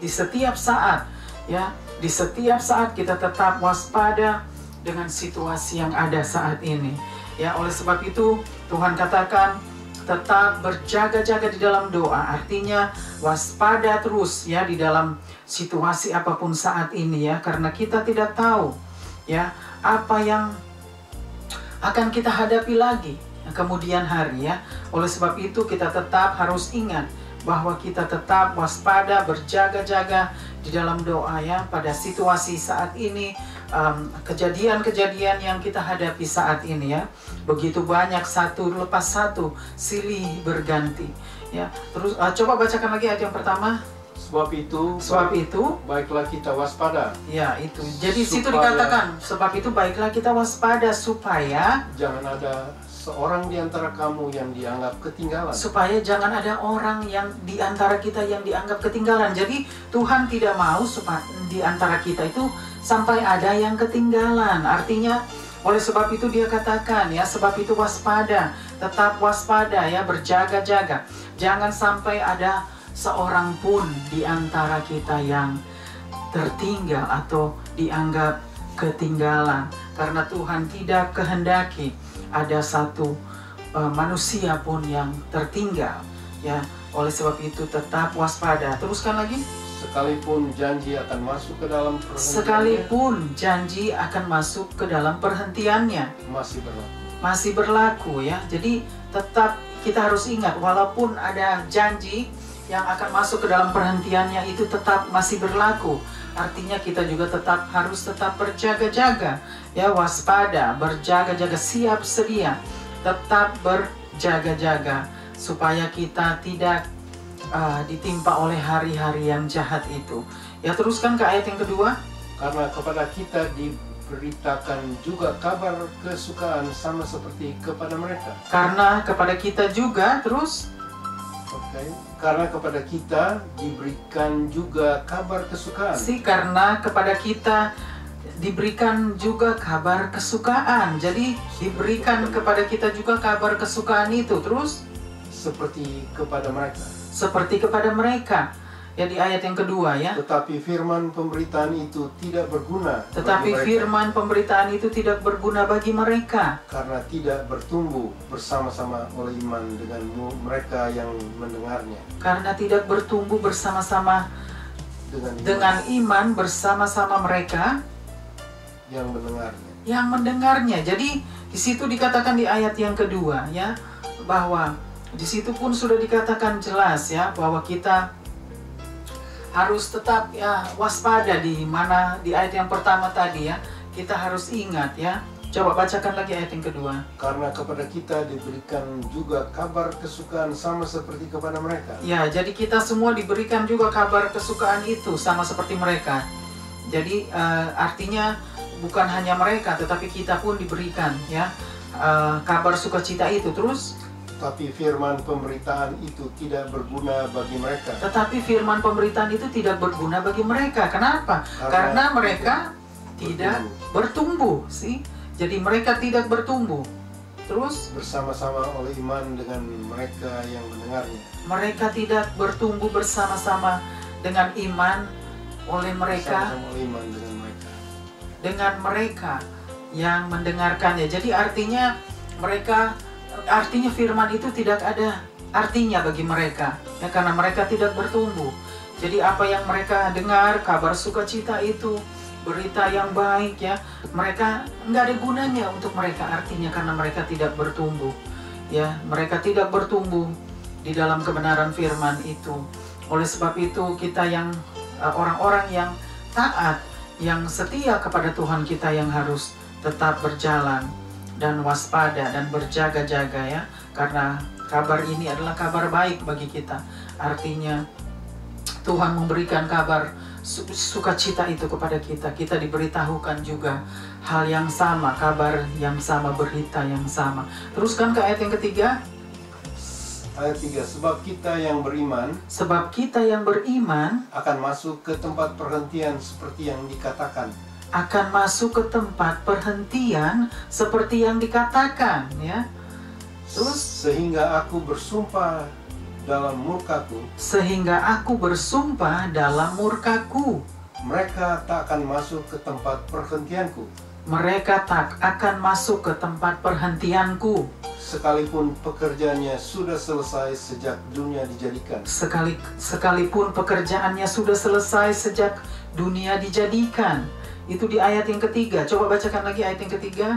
di setiap saat, ya, di setiap saat kita tetap waspada dengan situasi yang ada saat ini. Ya, oleh sebab itu Tuhan katakan tetap berjaga-jaga di dalam doa, artinya waspada terus ya di dalam situasi apapun saat ini ya, karena kita tidak tahu ya apa yang akan kita hadapi lagi kemudian hari ya. Oleh sebab itu kita tetap harus ingat bahwa kita tetap waspada, berjaga-jaga di dalam doa ya pada situasi saat ini, kejadian-kejadian yang kita hadapi saat ini ya. Begitu banyak, satu lepas satu, silih berganti ya. Terus coba bacakan lagi ayat yang pertama. Sebab itu baiklah kita waspada. Ya, itu. Jadi situ dikatakan, sebab itu baiklah kita waspada supaya jangan ada seorang di antara kamu yang dianggap ketinggalan. Supaya jangan ada orang yang di antara kita yang dianggap ketinggalan. Jadi Tuhan tidak mau supaya di antara kita itu sampai ada yang ketinggalan. Artinya oleh sebab itu dia katakan ya, sebab itu waspada, tetap waspada ya, berjaga-jaga. Jangan sampai ada seorang pun di antara kita yang tertinggal atau dianggap ketinggalan. Karena Tuhan tidak kehendaki ada satu manusia pun yang tertinggal ya. Oleh sebab itu tetap waspada. Teruskan lagi. Sekalipun janji akan masuk ke dalam perhentiannya, sekalipun janji akan masuk ke dalam perhentiannya, masih berlaku ya. Jadi tetap kita harus ingat, walaupun ada janji yang akan masuk ke dalam perhentiannya, itu tetap masih berlaku. Artinya kita juga harus tetap berjaga-jaga ya, waspada, berjaga-jaga, siap sedia, tetap berjaga-jaga supaya kita tidak ditimpa oleh hari-hari yang jahat itu. Ya, teruskan ke ayat yang kedua. Karena kepada kita diberitakan juga kabar kesukaan sama seperti kepada mereka. Karena kepada kita juga, terus. Karena kepada kita diberikan juga kabar kesukaan. Karena kepada kita diberikan juga kabar kesukaan. Jadi diberikan kepada kita juga kabar kesukaan itu. Terus seperti kepada mereka. Seperti kepada mereka. Ya, di ayat yang kedua ya. Tetapi firman pemberitaan itu tidak berguna. Firman pemberitaan itu tidak berguna bagi mereka. Karena tidak bertumbuh bersama-sama oleh iman dengan mereka yang mendengarnya. Karena tidak bertumbuh bersama-sama dengan iman bersama-sama mereka yang mendengarnya. Jadi di situ dikatakan di ayat yang kedua ya, bahwa di situ pun sudah dikatakan jelas ya bahwa kita harus tetap ya waspada. Di mana di ayat yang pertama tadi ya, kita harus ingat ya. Coba bacakan lagi ayat yang kedua. Karena kepada kita diberikan juga kabar kesukaan sama seperti kepada mereka. Ya, jadi kita semua diberikan juga kabar kesukaan itu sama seperti mereka. Jadi artinya bukan hanya mereka, tetapi kita pun diberikan ya kabar sukacita itu. Terus Tetapi firman pemberitaan itu tidak berguna bagi mereka. Kenapa? Karena mereka tidak bertumbuh. Jadi mereka tidak bertumbuh. Terus bersama-sama oleh iman dengan mereka yang mendengarnya. Mereka tidak bertumbuh bersama-sama dengan iman oleh mereka. Dengan mereka yang mendengarkannya. Jadi artinya firman itu tidak ada artinya bagi mereka ya, karena mereka tidak bertumbuh. Jadi apa yang mereka dengar, kabar sukacita itu, berita yang baik ya, mereka nggak ada gunanya untuk mereka, artinya karena mereka tidak bertumbuh ya, mereka tidak bertumbuh di dalam kebenaran firman itu. Oleh sebab itu kita yang orang-orang yang taat, yang setia kepada Tuhan kita yang harus tetap berjalan dan waspada dan berjaga-jaga ya, karena kabar ini adalah kabar baik bagi kita. Artinya Tuhan memberikan kabar sukacita itu kepada kita. Kita diberitahukan juga hal yang sama, kabar yang sama, berita yang sama. Teruskan ke ayat yang ketiga. Ayat 3, sebab kita yang beriman akan masuk ke tempat perhentian seperti yang dikatakan. Ya. Terus sehingga aku bersumpah dalam murkaku, sehingga aku bersumpah dalam murkaku. mereka tak akan masuk ke tempat perhentianku, Mereka tak akan masuk ke tempat perhentianku, sekalipun pekerjaannya sudah selesai sejak dunia dijadikan. sekalipun pekerjaannya sudah selesai sejak dunia dijadikan. Itu di ayat yang ketiga. Coba bacakan lagi ayat yang ketiga.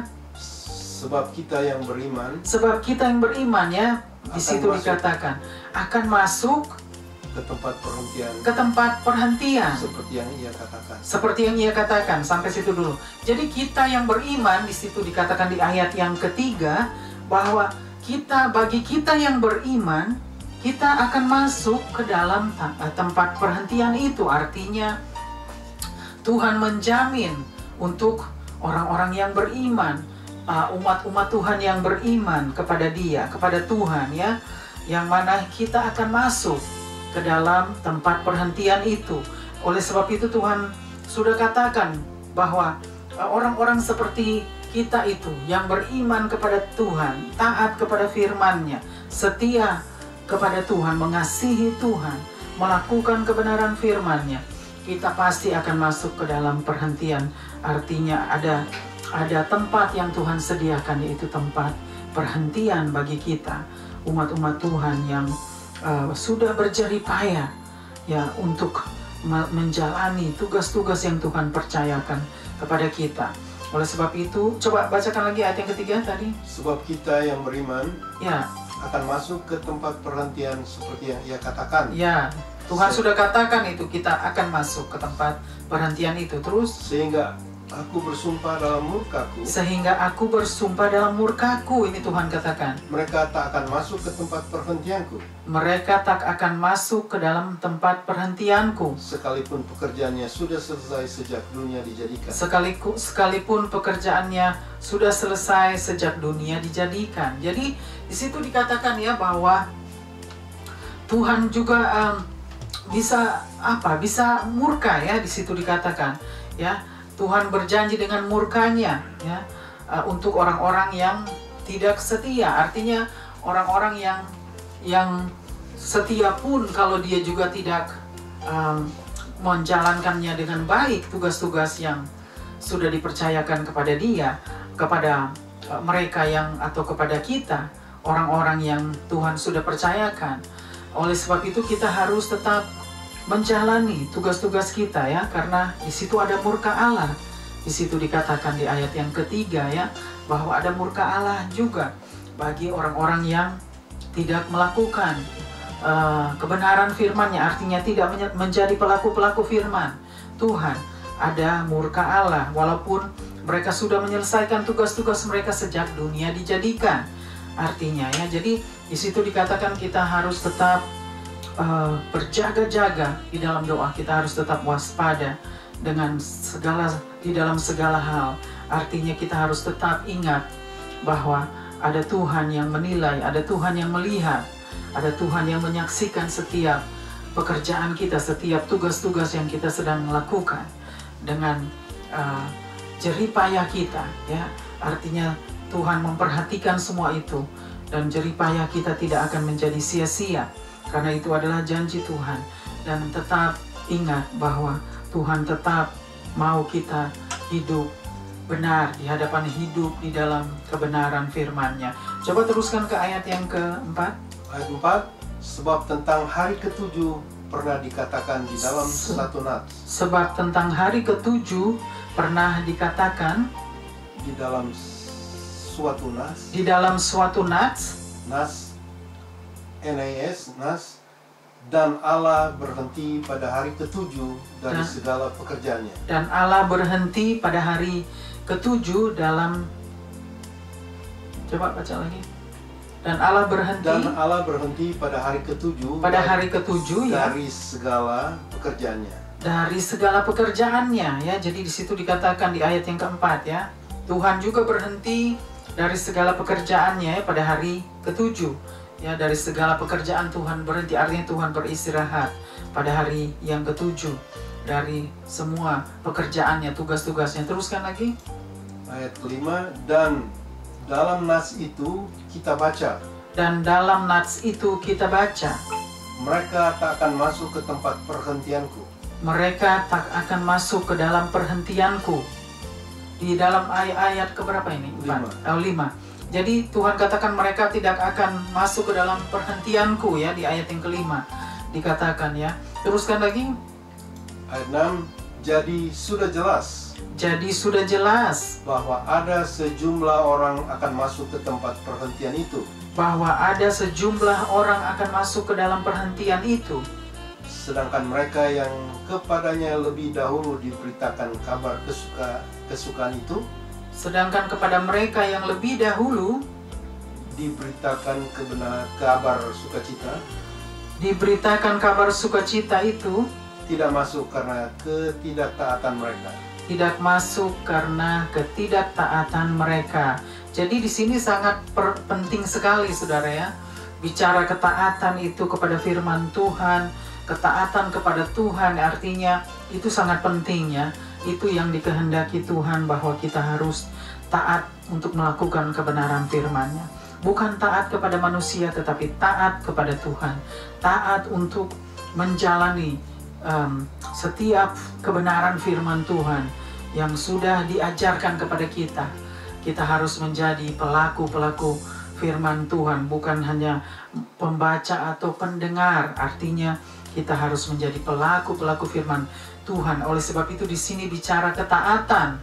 Sebab kita yang beriman Sebab kita yang beriman, ya, di situ dikatakan akan masuk ke tempat perhentian, ke tempat perhentian. seperti yang ia katakan. Seperti yang ia katakan, sampai situ dulu. Jadi kita yang beriman, di situ dikatakan di ayat yang ketiga, bahwa bagi kita yang beriman, kita akan masuk ke dalam tempat perhentian itu. Artinya Tuhan menjamin untuk orang-orang yang beriman, umat-umat Tuhan yang beriman kepada Dia, kepada Tuhan, ya, yang mana kita akan masuk ke dalam tempat perhentian itu. Oleh sebab itu Tuhan sudah katakan bahwa orang-orang seperti kita itu yang beriman kepada Tuhan, taat kepada firman-Nya, setia kepada Tuhan, mengasihi Tuhan, melakukan kebenaran firman-Nya, kita pasti akan masuk ke dalam perhentian. Artinya ada tempat yang Tuhan sediakan, yaitu tempat perhentian bagi kita, umat-umat Tuhan yang sudah berjerih payah, ya, untuk menjalani tugas-tugas yang Tuhan percayakan kepada kita. Oleh sebab itu, coba bacakan lagi ayat yang ketiga tadi. Sebab kita yang beriman, Ya, akan masuk ke tempat perhentian seperti yang ia katakan. ya, Tuhan sudah katakan itu, kita akan masuk ke tempat perhentian itu. Terus, Sehingga aku bersumpah dalam murkaku, sehingga aku bersumpah dalam murkaku, ini Tuhan katakan. mereka tak akan masuk ke tempat perhentianku, Mereka tak akan masuk ke dalam tempat perhentianku, sekalipun pekerjaannya sudah selesai sejak dunia dijadikan. sekalipun pekerjaannya sudah selesai sejak dunia dijadikan. Jadi di situ dikatakan, ya, bahwa Tuhan juga bisa murka, ya, di situ dikatakan, ya. Tuhan berjanji dengan murkanya, ya, untuk orang-orang yang tidak setia. Artinya orang-orang yang setia pun kalau dia juga tidak menjalankannya dengan baik, tugas-tugas yang sudah dipercayakan kepada dia, kepada mereka atau kepada kita, orang-orang yang Tuhan sudah percayakan. Oleh sebab itu kita harus tetap menjalani tugas-tugas kita, ya, karena di situ ada murka Allah. Di situ dikatakan di ayat yang ketiga, ya, bahwa ada murka Allah juga bagi orang-orang yang tidak melakukan kebenaran firman-Nya, artinya tidak menjadi pelaku-pelaku firman Tuhan. Ada murka Allah walaupun mereka sudah menyelesaikan tugas-tugas mereka sejak dunia dijadikan. Artinya, ya, jadi di situ dikatakan kita harus tetap berjaga-jaga di dalam doa. Kita harus tetap waspada di dalam segala hal. Artinya kita harus tetap ingat bahwa ada Tuhan yang menilai, ada Tuhan yang melihat, ada Tuhan yang menyaksikan setiap pekerjaan kita, setiap tugas-tugas yang kita sedang lakukan dengan jerih payah kita, ya. Artinya Tuhan memperhatikan semua itu, dan jerih payah kita tidak akan menjadi sia-sia. Karena itu adalah janji Tuhan. Dan tetap ingat bahwa Tuhan tetap mau kita hidup benar di hadapan, hidup di dalam kebenaran firman-Nya. Coba teruskan ke ayat yang keempat. Ayat 4, sebab tentang hari ketujuh pernah dikatakan di dalam satu nats. Sebab tentang hari ketujuh pernah dikatakan Di dalam suatu nats. di dalam suatu nats. Nas, NAS, Nas, dan Allah berhenti pada hari ketujuh dari segala pekerjaannya. Dan Allah berhenti pada hari ketujuh dalam, coba baca lagi. Dan Allah berhenti pada hari ketujuh ya, dari segala pekerjaannya. Dari segala pekerjaannya, ya. Jadi di situ dikatakan di ayat yang keempat, ya, Tuhan juga berhenti dari segala pekerjaannya, ya, pada hari ketujuh. Ya, dari segala pekerjaan Tuhan berhenti, artinya Tuhan beristirahat pada hari yang ketujuh dari semua pekerjaannya, tugas-tugasnya. Teruskan lagi. Ayat kelima, dan dalam nas itu kita baca. Dan dalam nats itu kita baca. mereka tak akan masuk ke tempat perhentianku. Mereka tak akan masuk ke dalam perhentianku. Di dalam ayat keberapa ini? 5. Jadi Tuhan katakan mereka tidak akan masuk ke dalam perhentianku ya, di ayat yang kelima dikatakan ya. Teruskan lagi. Ayat 6, jadi sudah jelas bahwa ada sejumlah orang akan masuk ke tempat perhentian itu. Bahwa ada sejumlah orang akan masuk ke dalam perhentian itu. Sedangkan mereka yang kepadanya lebih dahulu diberitakan kabar kesukaan itu, sedangkan kepada mereka yang lebih dahulu diberitakan kabar sukacita, diberitakan kabar sukacita itu tidak masuk karena ketidaktaatan mereka. Tidak masuk karena ketidaktaatan mereka. Jadi di sini sangat penting sekali saudara ya. Bicara ketaatan itu kepada firman Tuhan, ketaatan kepada Tuhan artinya itu sangat penting ya. Itu yang dikehendaki Tuhan bahwa kita harus taat untuk melakukan kebenaran firman-Nya. Bukan taat kepada manusia tetapi taat kepada Tuhan. Taat untuk menjalani setiap kebenaran firman Tuhan yang sudah diajarkan kepada kita. Kita harus menjadi pelaku-pelaku firman Tuhan, bukan hanya pembaca atau pendengar. Artinya kita harus menjadi pelaku-pelaku firman Tuhan. Oleh sebab itu di sini bicara ketaatan,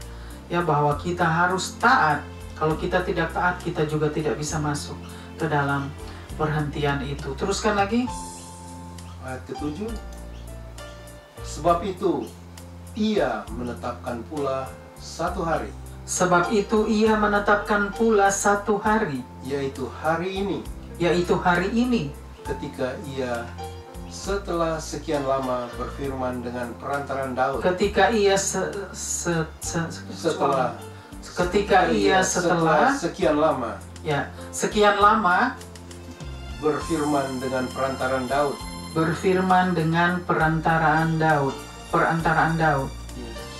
ya, bahwa kita harus taat. Kalau kita tidak taat, kita juga tidak bisa masuk ke dalam perhentian itu. Teruskan lagi. Ayat ke-7. Sebab itu ia menetapkan pula satu hari. Sebab itu ia menetapkan pula satu hari. Yaitu hari ini. Yaitu hari ini. Ketika ia setelah sekian lama berfirman dengan perantaran Daud. Ketika ia setelah sekian lama. Ya, sekian lama berfirman dengan perantaran Daud. Berfirman dengan perantaraan Daud.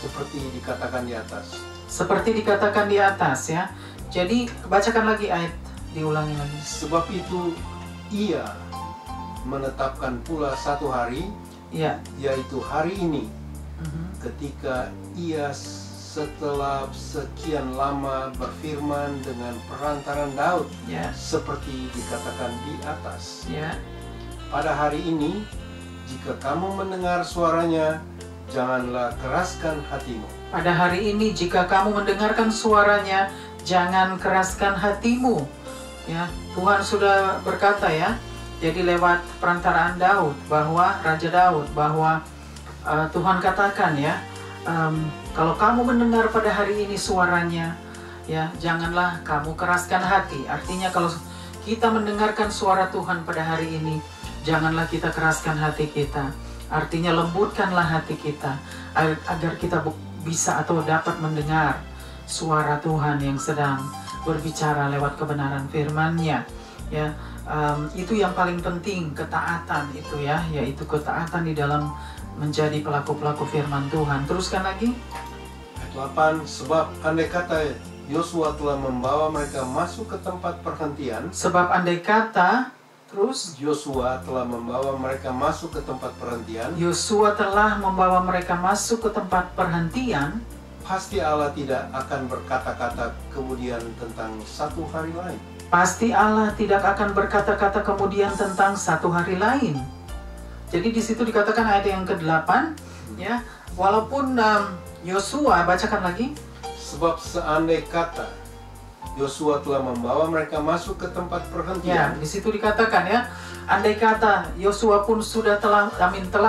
Seperti dikatakan di atas. Seperti dikatakan di atas ya. Jadi bacakan lagi ayat, diulangi lagi. Sebab itu ia menetapkan pula satu hari, ya, yaitu hari ini. Ketika ia setelah sekian lama berfirman dengan perantaran Daud, ya, seperti dikatakan di atas. Ya. Pada hari ini, jika kamu mendengar suaranya, janganlah keraskan hatimu. Pada hari ini, jika kamu mendengarkan suaranya, jangan keraskan hatimu. Ya, Tuhan sudah berkata ya. Jadi lewat perantaraan Daud, bahwa Raja Daud, bahwa Tuhan katakan ya, kalau kamu mendengar pada hari ini suaranya, ya janganlah kamu keraskan hati. Artinya kalau kita mendengarkan suara Tuhan pada hari ini, janganlah kita keraskan hati kita. Artinya lembutkanlah hati kita agar kita bisa atau dapat mendengar suara Tuhan yang sedang berbicara lewat kebenaran firman-Nya. Ya, itu yang paling penting, ketaatan itu ya, yaitu ketaatan di dalam menjadi pelaku-pelaku firman Tuhan. Teruskan lagi. Ayat 8, sebab andai kata Yosua telah membawa mereka masuk ke tempat perhentian. Sebab andai kata, terus Yosua telah membawa mereka masuk ke tempat perhentian. Yosua telah membawa mereka masuk ke tempat perhentian. Pasti Allah tidak akan berkata-kata kemudian tentang satu hari lain. Pasti Allah tidak akan berkata-kata kemudian tentang satu hari lain. Jadi di situ dikatakan ayat yang ke-8, ya, walaupun Yosua, bacakan lagi. Sebab seandai kata Yosua telah membawa mereka masuk ke tempat perhentian. Ya, di situ dikatakan ya, andai kata Yosua pun telah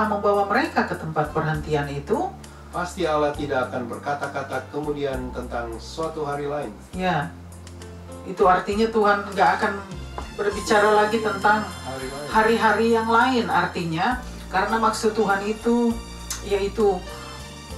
membawa mereka ke tempat perhentian itu, pasti Allah tidak akan berkata-kata kemudian tentang suatu hari lain. Ya, itu artinya Tuhan nggak akan berbicara lagi tentang hari-hari yang lain. Artinya, karena maksud Tuhan itu yaitu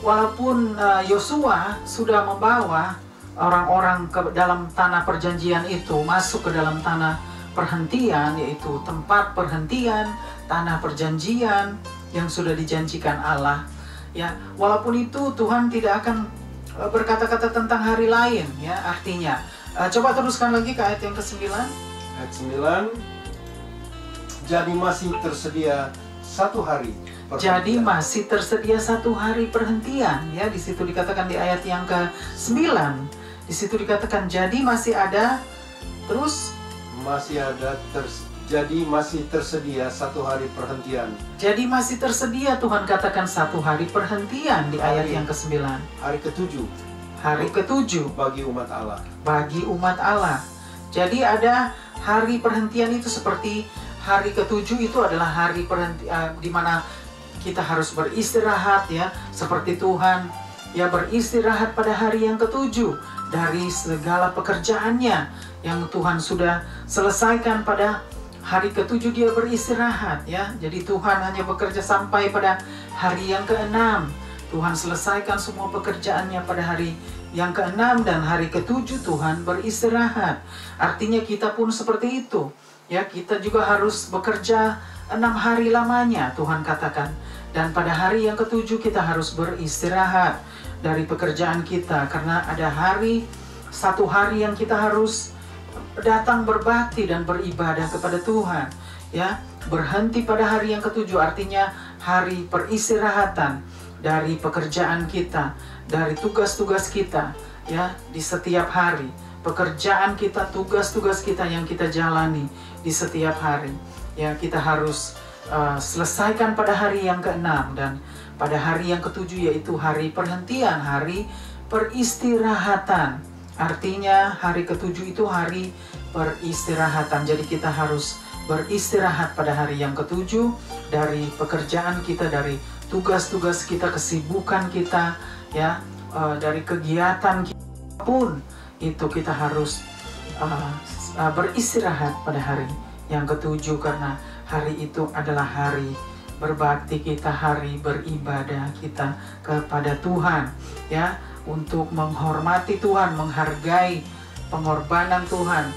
walaupun Yosua sudah membawa orang-orang ke dalam tanah perjanjian itu, masuk ke dalam tanah perhentian, yaitu tempat perhentian, tanah perjanjian yang sudah dijanjikan Allah. Ya, walaupun itu Tuhan tidak akan berkata-kata tentang hari lain, ya, artinya. Coba teruskan lagi ke ayat yang ke-9. Ayat 9, Jadi masih tersedia 1 hari perhentian. Jadi masih tersedia 1 hari perhentian, ya. Di situ dikatakan di ayat yang ke-9. Di situ dikatakan jadi masih ada, terus jadi masih tersedia 1 hari perhentian. jadi masih tersedia, Tuhan katakan 1 hari perhentian di ayat yang ke-9. Hari ke-7. Hari ke-7 bagi umat Allah. Bagi umat Allah. Jadi ada hari perhentian itu seperti hari ke-7 itu adalah hari perhentian di mana kita harus beristirahat, ya. Seperti Tuhan ya beristirahat pada hari yang ke-7 dari segala pekerjaannya yang Tuhan sudah selesaikan pada hari ke-7 dia beristirahat, ya. Jadi Tuhan hanya bekerja sampai pada hari yang ke-6. Tuhan selesaikan semua pekerjaannya pada hari yang ke-6 dan hari ke-7 Tuhan beristirahat. Artinya kita pun seperti itu. Ya, kita juga harus bekerja 6 hari lamanya, Tuhan katakan. Dan pada hari yang ke-7 kita harus beristirahat dari pekerjaan kita karena ada 1 hari yang kita harus datang berbakti dan beribadah kepada Tuhan, ya. Berhenti pada hari yang ke-7 artinya hari peristirahatan dari pekerjaan kita, dari tugas-tugas kita, ya, di setiap hari. Pekerjaan kita, tugas-tugas kita yang kita jalani di setiap hari, ya, kita harus selesaikan pada hari yang ke-6 dan pada hari yang ke-7 yaitu hari perhentian, hari peristirahatan. Artinya hari ke-7 itu hari peristirahatan. Jadi kita harus beristirahat pada hari yang ke-7 dari pekerjaan kita, dari tugas-tugas kita, kesibukan kita, ya, dari kegiatan kita pun itu kita harus beristirahat pada hari yang ke-7 karena hari itu adalah hari berbakti kita, hari beribadah kita kepada Tuhan, ya, untuk menghormati Tuhan, menghargai pengorbanan Tuhan,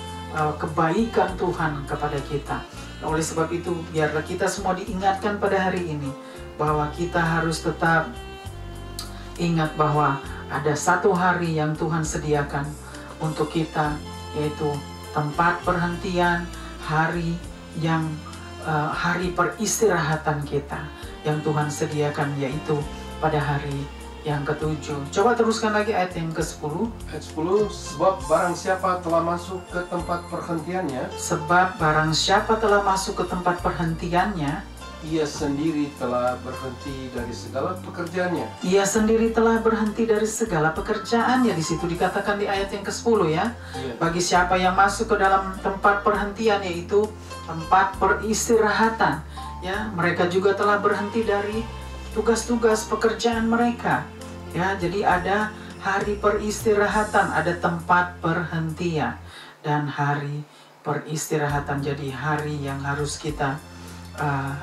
kebaikan Tuhan kepada kita. Oleh sebab itu, biarlah kita semua diingatkan pada hari ini bahwa kita harus tetap ingat bahwa ada 1 hari yang Tuhan sediakan untuk kita, yaitu tempat perhentian, hari peristirahatan kita yang Tuhan sediakan, yaitu pada hari yang ke-7. Coba teruskan lagi ayat yang ke-10. Ayat 10, sebab barang siapa telah masuk ke tempat perhentiannya, sebab barang siapa telah masuk ke tempat perhentiannya, ia sendiri telah berhenti dari segala pekerjaannya. Ia sendiri telah berhenti dari segala pekerjaannya. Di situ dikatakan di ayat yang ke-10, ya. Bagi siapa yang masuk ke dalam tempat perhentian, yaitu tempat peristirahatan, ya, mereka juga telah berhenti dari tugas-tugas pekerjaan mereka. Ya, jadi ada hari peristirahatan, ada tempat perhentian dan hari peristirahatan. Jadi hari yang harus kita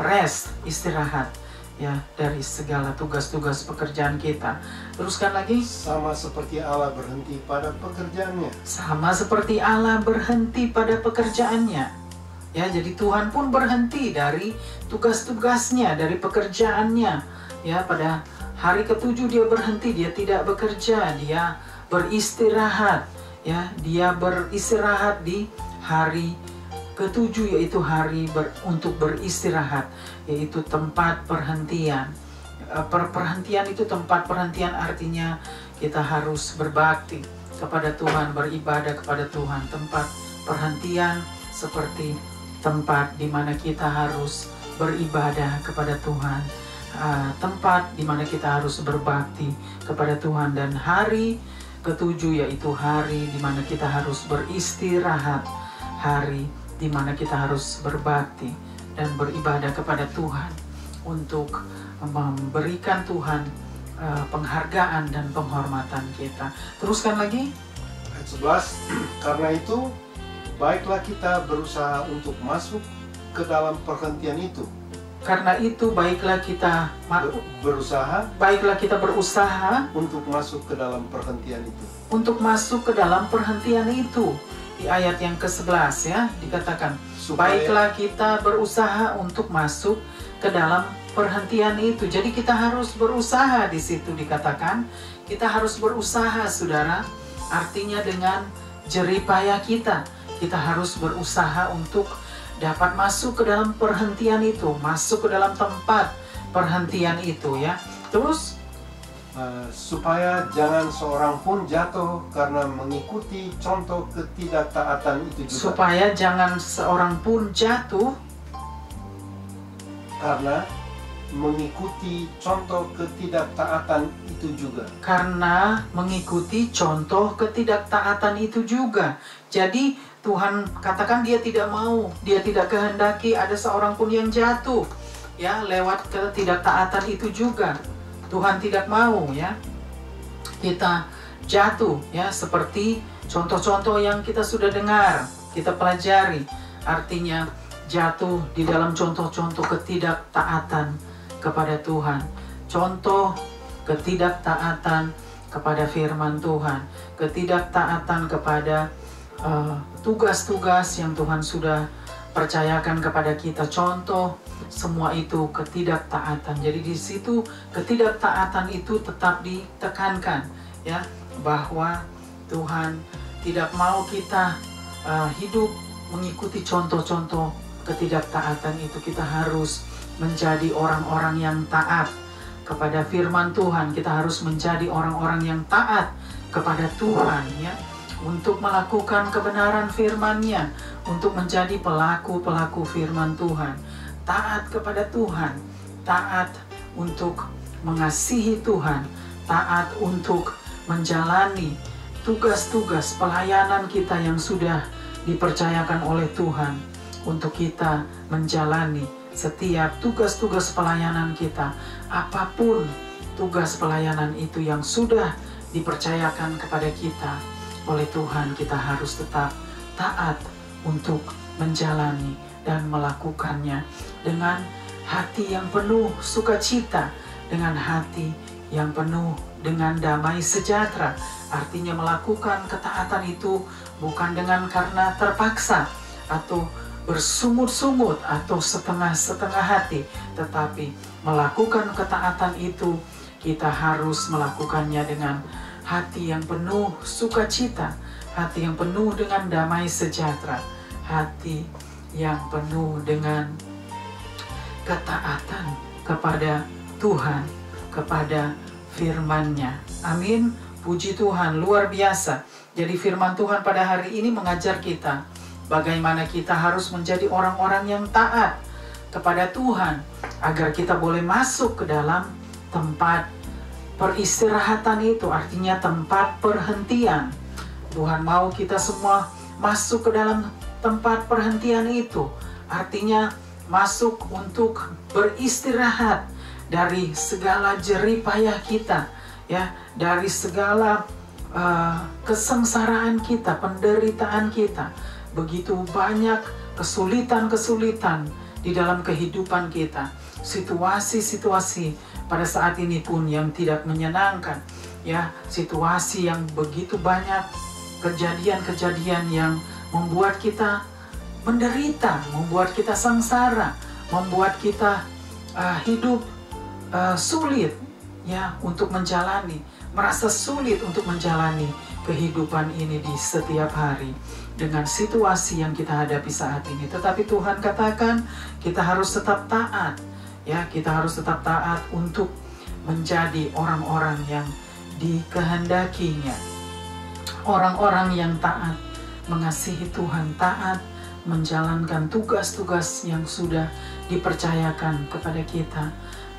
rest, istirahat, ya, dari segala tugas-tugas pekerjaan kita. Teruskan lagi. Sama seperti Allah berhenti pada pekerjaannya. Sama seperti Allah berhenti pada pekerjaannya. Ya, jadi Tuhan pun berhenti dari tugas-tugasnya, dari pekerjaannya. Ya, pada hari ke-7 dia berhenti, dia tidak bekerja, dia beristirahat. Ya, dia beristirahat di hari ke-7, yaitu hari untuk beristirahat, yaitu tempat perhentian. Perhentian itu tempat perhentian, artinya kita harus berbakti kepada Tuhan, beribadah kepada Tuhan. Tempat perhentian seperti tempat di mana kita harus beribadah kepada Tuhan, tempat di mana kita harus berbakti kepada Tuhan. Dan hari ke-7 yaitu hari di mana kita harus beristirahat, hari di mana kita harus berbakti dan beribadah kepada Tuhan untuk memberikan Tuhan penghargaan dan penghormatan kita. Teruskan lagi. Ayat 11, karena itu baiklah kita berusaha untuk masuk ke dalam perhentian itu. Karena itu baiklah kita berusaha untuk masuk ke dalam perhentian itu. Untuk masuk ke dalam perhentian itu. Di ayat yang ke-11, ya, dikatakan baiklah kita berusaha untuk masuk ke dalam perhentian itu. Jadi kita harus berusaha. Di situ dikatakan kita harus berusaha, saudara. Artinya dengan jerih payah kita harus berusaha untuk dapat masuk ke dalam perhentian itu, masuk ke dalam tempat perhentian itu ya. Terus supaya jangan seorang pun jatuh karena mengikuti contoh ketidaktaatan itu juga. Supaya jangan seorang pun jatuh karena mengikuti contoh ketidaktaatan itu juga. Karena mengikuti contoh ketidaktaatan itu juga. Jadi Tuhan katakan dia tidak mau, dia tidak kehendaki ada seorang pun yang jatuh ya lewat ketidaktaatan itu juga. Tuhan tidak mau ya kita jatuh ya, seperti contoh-contoh yang kita sudah dengar, kita pelajari. Artinya jatuh di dalam contoh-contoh ketidaktaatan kepada Tuhan, contoh ketidaktaatan kepada firman Tuhan, ketidaktaatan kepada tugas-tugas yang Tuhan sudah percayakan kepada kita. Contoh semua itu ketidaktaatan. Jadi di situ ketidaktaatan itu tetap ditekankan ya, bahwa Tuhan tidak mau kita hidup mengikuti contoh-contoh ketidaktaatan itu. Kita harus menjadi orang-orang yang taat kepada firman Tuhan. Kita harus menjadi orang-orang yang taat kepada Tuhan ya, untuk melakukan kebenaran firman-Nya, untuk menjadi pelaku-pelaku firman Tuhan. Taat kepada Tuhan, taat untuk mengasihi Tuhan, taat untuk menjalani tugas-tugas pelayanan kita yang sudah dipercayakan oleh Tuhan, untuk kita menjalani setiap tugas-tugas pelayanan kita. Apapun tugas pelayanan itu yang sudah dipercayakan kepada kita oleh Tuhan, kita harus tetap taat untuk menjalani dan melakukannya dengan hati yang penuh sukacita, dengan hati yang penuh dengan damai sejahtera. Artinya melakukan ketaatan itu bukan dengan karena terpaksa atau bersungut-sungut atau setengah-setengah hati, tetapi melakukan ketaatan itu kita harus melakukannya dengan hati yang penuh sukacita, hati yang penuh dengan damai sejahtera, hati yang penuh dengan ketaatan kepada Tuhan, kepada firman-Nya. Amin. Puji Tuhan, luar biasa. Jadi firman Tuhan pada hari ini mengajar kita bagaimana kita harus menjadi orang-orang yang taat kepada Tuhan, agar kita boleh masuk ke dalam tempat peristirahatan itu, artinya tempat perhentian. Tuhan mau kita semua masuk ke dalam tempat perhentian itu, artinya masuk untuk beristirahat dari segala jerih payah kita, ya, dari segala kesengsaraan kita, penderitaan kita. Begitu banyak kesulitan-kesulitan di dalam kehidupan kita, situasi-situasi pada saat ini pun yang tidak menyenangkan, ya, situasi yang begitu banyak, kejadian-kejadian yang membuat kita menderita, membuat kita sengsara, membuat kita hidup sulit ya untuk menjalani, merasa sulit untuk menjalani kehidupan ini di setiap hari dengan situasi yang kita hadapi saat ini. Tetapi Tuhan katakan kita harus tetap taat, ya, kita harus tetap taat untuk menjadi orang-orang yang dikehendakinya, orang-orang yang taat, mengasihi Tuhan, taat menjalankan tugas-tugas yang sudah dipercayakan kepada kita.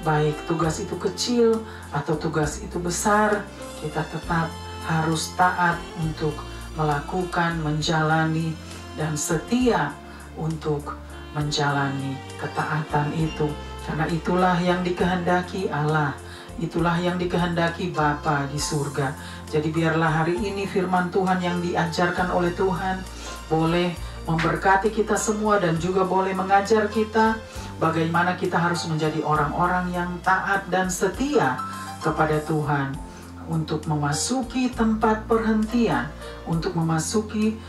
Baik tugas itu kecil atau tugas itu besar, kita tetap harus taat untuk melakukan, menjalani, dan setia untuk menjalani ketaatan itu. Karena itulah yang dikehendaki Allah, itulah yang dikehendaki Bapa di surga. Jadi biarlah hari ini firman Tuhan yang diajarkan oleh Tuhan boleh memberkati kita semua dan juga boleh mengajar kita bagaimana kita harus menjadi orang-orang yang taat dan setia kepada Tuhan untuk memasuki tempat perhentian, untuk memasuki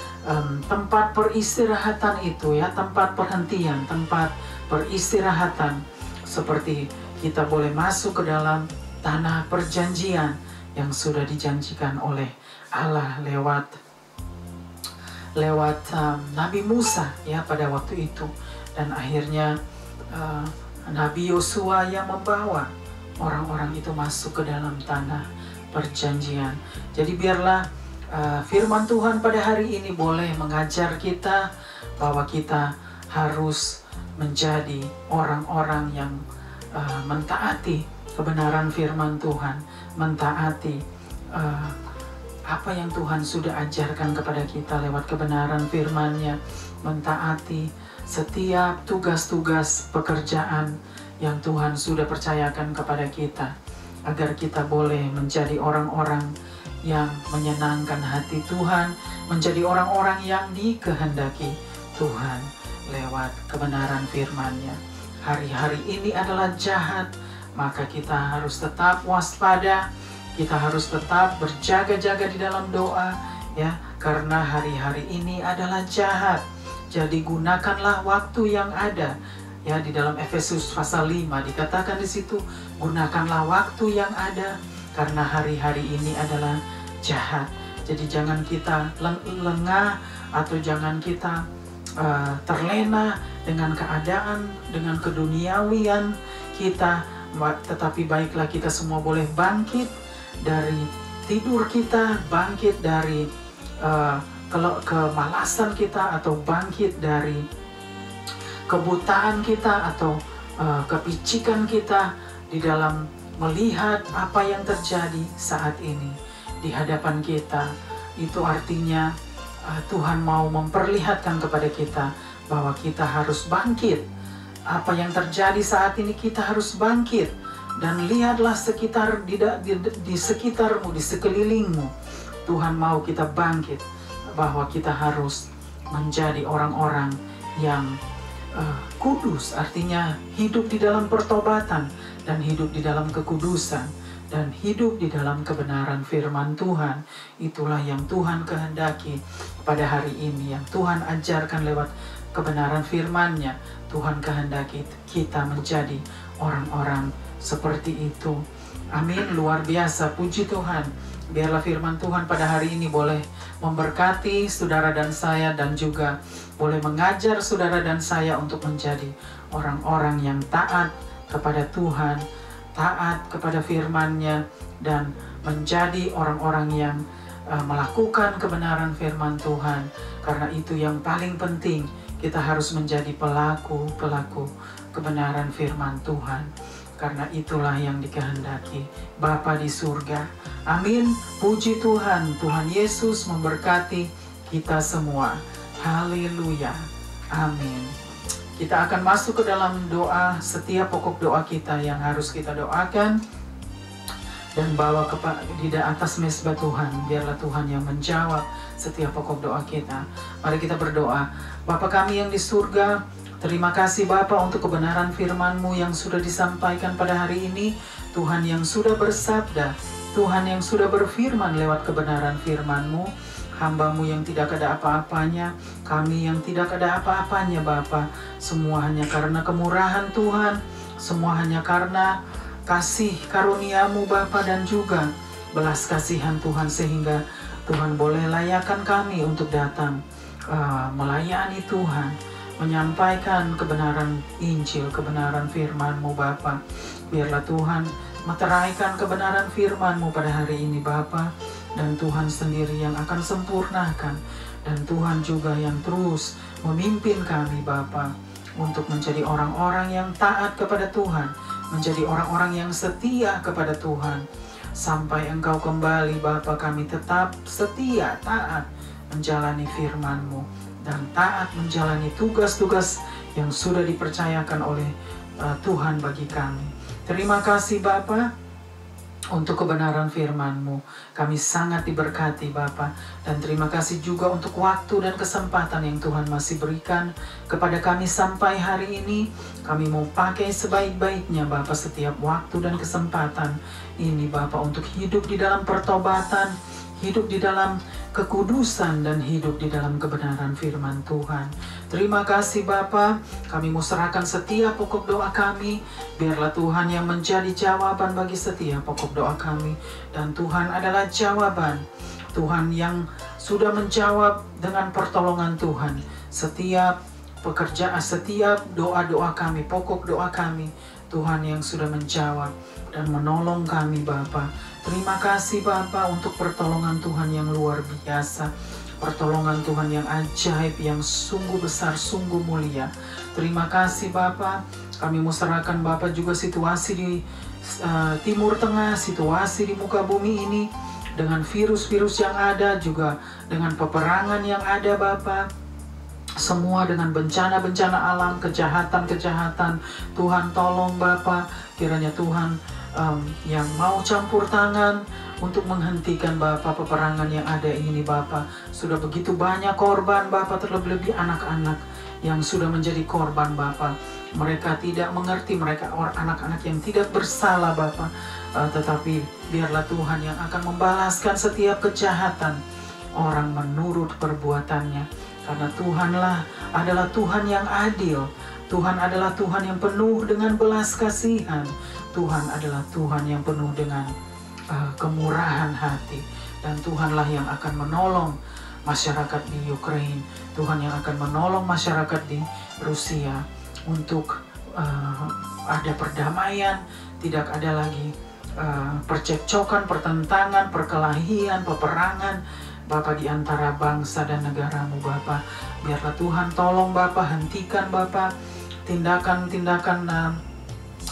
tempat peristirahatan itu, ya, tempat perhentian, tempat peristirahatan, seperti kita boleh masuk ke dalam tanah perjanjian yang sudah dijanjikan oleh Allah lewat lewat Nabi Musa ya pada waktu itu, dan akhirnya Nabi Yosua yang membawa orang-orang itu masuk ke dalam tanah perjanjian. Jadi biarlah firman Tuhan pada hari ini boleh mengajar kita bahwa kita harus menjadi orang-orang yang mentaati kebenaran firman Tuhan, mentaati apa yang Tuhan sudah ajarkan kepada kita lewat kebenaran firman-Nya, mentaati setiap tugas-tugas pekerjaan yang Tuhan sudah percayakan kepada kita, agar kita boleh menjadi orang-orang yang menyenangkan hati Tuhan, menjadi orang-orang yang dikehendaki Tuhan lewat kebenaran firman-Nya. Hari-hari ini adalah jahat, maka kita harus tetap waspada, kita harus tetap berjaga-jaga di dalam doa ya, karena hari-hari ini adalah jahat. Jadi gunakanlah waktu yang ada ya, di dalam Efesus pasal 5 dikatakan di situ, gunakanlah waktu yang ada karena hari-hari ini adalah jahat. Jadi jangan kita lengah atau jangan kita terlena dengan keadaan, dengan keduniawian kita, tetapi baiklah kita semua boleh bangkit dari tidur kita, bangkit dari kemalasan kita, atau bangkit dari kebutaan kita, atau kepicikan kita di dalam melihat apa yang terjadi saat ini di hadapan kita. Itu artinya Tuhan mau memperlihatkan kepada kita bahwa kita harus bangkit. Apa yang terjadi saat ini kita harus bangkit. Dan lihatlah sekitar di sekitarmu, di sekelilingmu. Tuhan mau kita bangkit, bahwa kita harus menjadi orang-orang yang kudus, artinya hidup di dalam pertobatan dan hidup di dalam kekudusan dan hidup di dalam kebenaran firman Tuhan. Itulah yang Tuhan kehendaki pada hari ini, yang Tuhan ajarkan lewat kebenaran firman-Nya. Tuhan kehendaki kita menjadi orang-orang seperti itu. Amin, luar biasa, puji Tuhan. Biarlah firman Tuhan pada hari ini boleh memberkati saudara dan saya, dan juga boleh mengajar saudara dan saya untuk menjadi orang-orang yang taat kepada Tuhan, taat kepada firman-Nya, dan menjadi orang-orang yang melakukan kebenaran firman Tuhan. Karena itu yang paling penting, kita harus menjadi pelaku-pelaku kebenaran firman Tuhan. Karena itulah yang dikehendaki Bapa di surga. Amin. Puji Tuhan. Tuhan Yesus memberkati kita semua. Haleluya. Amin. Kita akan masuk ke dalam doa, setiap pokok doa kita yang harus kita doakan, dan bawa di atas mezbah Tuhan. Biarlah Tuhan yang menjawab setiap pokok doa kita. Mari kita berdoa. Bapa kami yang di surga, terima kasih Bapa untuk kebenaran firman-Mu yang sudah disampaikan pada hari ini. Tuhan yang sudah bersabda, Tuhan yang sudah berfirman lewat kebenaran firman-Mu. Hamba-Mu yang tidak ada apa-apanya, kami yang tidak ada apa-apanya Bapa. Semua hanya karena kemurahan Tuhan, semua hanya karena kasih karunia-Mu Bapa, dan juga belas kasihan Tuhan, sehingga Tuhan boleh layakkan kami untuk datang melayani Tuhan, menyampaikan kebenaran Injil, kebenaran firman-Mu Bapa. Biarlah Tuhan meteraikan kebenaran firman-Mu pada hari ini Bapa, dan Tuhan sendiri yang akan sempurnakan, dan Tuhan juga yang terus memimpin kami Bapa untuk menjadi orang-orang yang taat kepada Tuhan, menjadi orang-orang yang setia kepada Tuhan. Sampai Engkau kembali Bapa, kami tetap setia, taat menjalani firman-Mu, dan taat menjalani tugas-tugas yang sudah dipercayakan oleh Tuhan bagi kami. Terima kasih Bapa untuk kebenaran firman-Mu. Kami sangat diberkati Bapa, dan terima kasih juga untuk waktu dan kesempatan yang Tuhan masih berikan kepada kami sampai hari ini. Kami mau pakai sebaik-baiknya Bapa setiap waktu dan kesempatan ini Bapa, untuk hidup di dalam pertobatan, hidup di dalam kekudusan, dan hidup di dalam kebenaran firman Tuhan. Terima kasih Bapa, kami mau serahkan setiap pokok doa kami. Biarlah Tuhan yang menjadi jawaban bagi setiap pokok doa kami. Dan Tuhan adalah jawaban. Tuhan yang sudah menjawab dengan pertolongan Tuhan setiap pekerjaan, setiap doa-doa kami, pokok doa kami, Tuhan yang sudah menjawab dan menolong kami Bapa. Terima kasih Bapa untuk pertolongan Tuhan yang luar biasa, pertolongan Tuhan yang ajaib, yang sungguh besar, sungguh mulia. Terima kasih Bapa. Kami mau serahkan Bapa juga situasi di Timur Tengah, situasi di muka bumi ini, dengan virus-virus yang ada, juga dengan peperangan yang ada Bapa. Semua dengan bencana-bencana alam, kejahatan-kejahatan. Tuhan tolong Bapa, kiranya Tuhan yang mau campur tangan untuk menghentikan Bapa peperangan yang ada ini Bapa. Sudah begitu banyak korban Bapa, terlebih-lebih anak-anak yang sudah menjadi korban Bapa. Mereka tidak mengerti, mereka anak-anak yang tidak bersalah Bapa. Tetapi biarlah Tuhan yang akan membalaskan setiap kejahatan orang menurut perbuatannya. Karena Tuhanlah adalah Tuhan yang adil. Tuhan adalah Tuhan yang penuh dengan belas kasihan. Tuhan adalah Tuhan yang penuh dengan kemurahan hati. Dan Tuhanlah yang akan menolong masyarakat di Ukraina. Tuhan yang akan menolong masyarakat di Rusia untuk ada perdamaian, tidak ada lagi percekcokan, pertentangan, perkelahian, peperangan Bapa di antara bangsa dan negaramu Bapa. Biarlah Tuhan tolong Bapa, hentikan Bapa tindakan-tindakan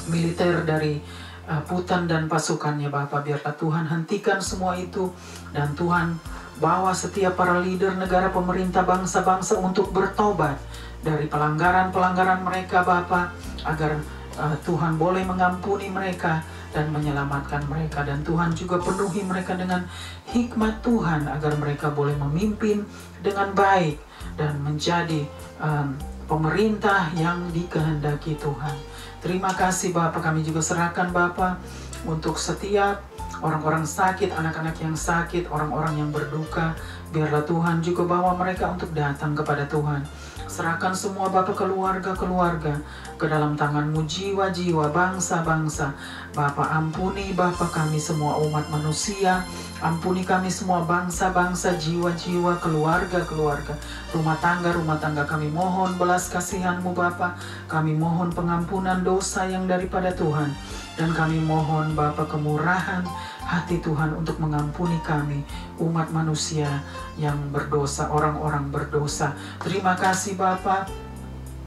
militer dari Putin dan pasukannya Bapa. Biarlah Tuhan hentikan semua itu, dan Tuhan bawa setiap para leader negara, pemerintah, bangsa-bangsa untuk bertobat dari pelanggaran-pelanggaran mereka Bapa, agar Tuhan boleh mengampuni mereka dan menyelamatkan mereka. Dan Tuhan juga penuhi mereka dengan hikmat Tuhan, agar mereka boleh memimpin dengan baik dan menjadi pemerintah yang dikehendaki Tuhan. Terima kasih Bapa. Kami juga serahkan Bapa untuk setiap orang-orang sakit, anak-anak yang sakit, orang-orang yang berduka. Biarlah Tuhan juga bawa mereka untuk datang kepada Tuhan. Serahkan semua Bapa, keluarga-keluarga ke dalam tangan-Mu, jiwa-jiwa, bangsa-bangsa. Bapa, ampuni Bapa kami semua umat manusia. Ampuni kami semua bangsa-bangsa, jiwa-jiwa, keluarga-keluarga, rumah tangga kami mohon belas kasihan-Mu Bapa. Kami mohon pengampunan dosa yang daripada Tuhan. Dan kami mohon Bapa kemurahan hati Tuhan untuk mengampuni kami, umat manusia yang berdosa, orang-orang berdosa. Terima kasih Bapa.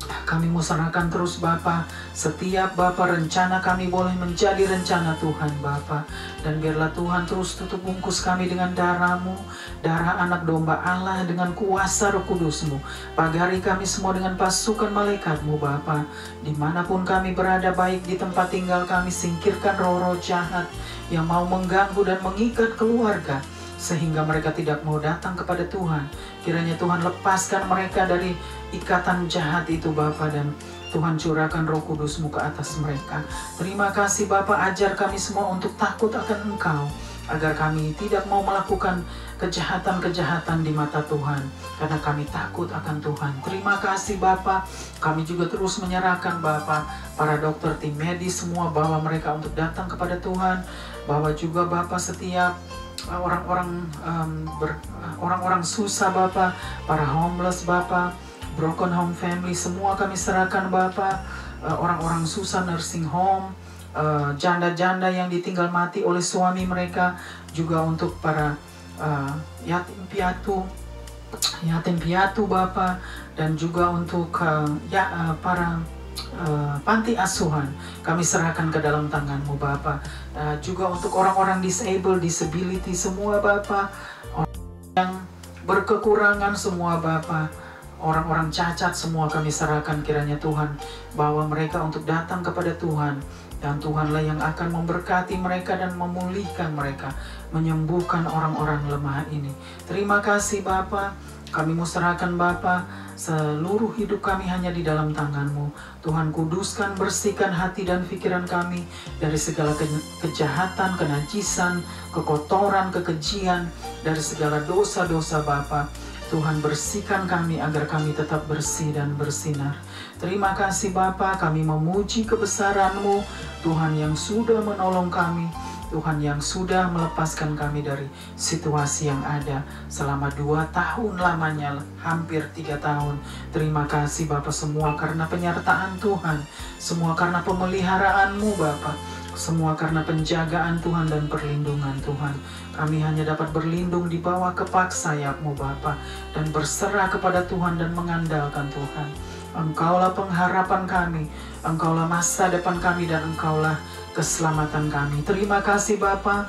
Kami mau serahkan terus Bapa, setiap Bapa rencana kami boleh menjadi rencana Tuhan Bapa. Dan biarlah Tuhan terus tutup bungkus kami dengan darah-Mu, darah anak domba Allah, dengan kuasa Roh Kudus-Mu. Pagari kami semua dengan pasukan malaikat-Mu Bapa. Dimanapun kami berada, baik di tempat tinggal kami, singkirkan roh-roh jahat yang mau mengganggu dan mengikat keluarga, sehingga mereka tidak mau datang kepada Tuhan. Kiranya Tuhan lepaskan mereka dari ikatan jahat itu Bapa, dan Tuhan curahkan Roh Kudus-Mu ke atas mereka. Terima kasih Bapa, ajar kami semua untuk takut akan Engkau, agar kami tidak mau melakukan kejahatan-kejahatan di mata Tuhan, karena kami takut akan Tuhan. Terima kasih Bapa. Kami juga terus menyerahkan Bapa para dokter, tim medis semua, bawa mereka untuk datang kepada Tuhan. Bawa juga Bapa setiap orang-orang susah Bapa, para homeless Bapa, broken home family, semua kami serahkan Bapa. Orang-orang susah, nursing home, janda-janda yang ditinggal mati oleh suami mereka, juga untuk para yatim piatu Bapa, dan juga untuk para panti asuhan, kami serahkan ke dalam tangan-Mu Bapa. Juga untuk orang-orang disability semua Bapa, orang yang berkekurangan semua Bapa, orang-orang cacat semua kami serahkan. Kiranya Tuhan bawa mereka untuk datang kepada Tuhan, dan Tuhanlah yang akan memberkati mereka dan memulihkan mereka, menyembuhkan orang-orang lemah ini. Terima kasih Bapa. Kami mau serahkan Bapa, seluruh hidup kami hanya di dalam tangan-Mu. Tuhan, kuduskan, bersihkan hati dan pikiran kami dari segala kejahatan, kenajisan, kekotoran, kekejian, dari segala dosa-dosa Bapa. Tuhan, bersihkan kami agar kami tetap bersih dan bersinar. Terima kasih Bapa, kami memuji kebesaran-Mu, Tuhan yang sudah menolong kami. Tuhan yang sudah melepaskan kami dari situasi yang ada selama 2 tahun lamanya, hampir 3 tahun. Terima kasih Bapa, semua karena penyertaan Tuhan, semua karena pemeliharaanmu Bapa, semua karena penjagaan Tuhan dan perlindungan Tuhan. Kami hanya dapat berlindung di bawah kepak sayap-Mu Bapa, dan berserah kepada Tuhan dan mengandalkan Tuhan. Engkaulah pengharapan kami, Engkaulah masa depan kami, dan Engkaulah keselamatan kami. Terima kasih Bapa.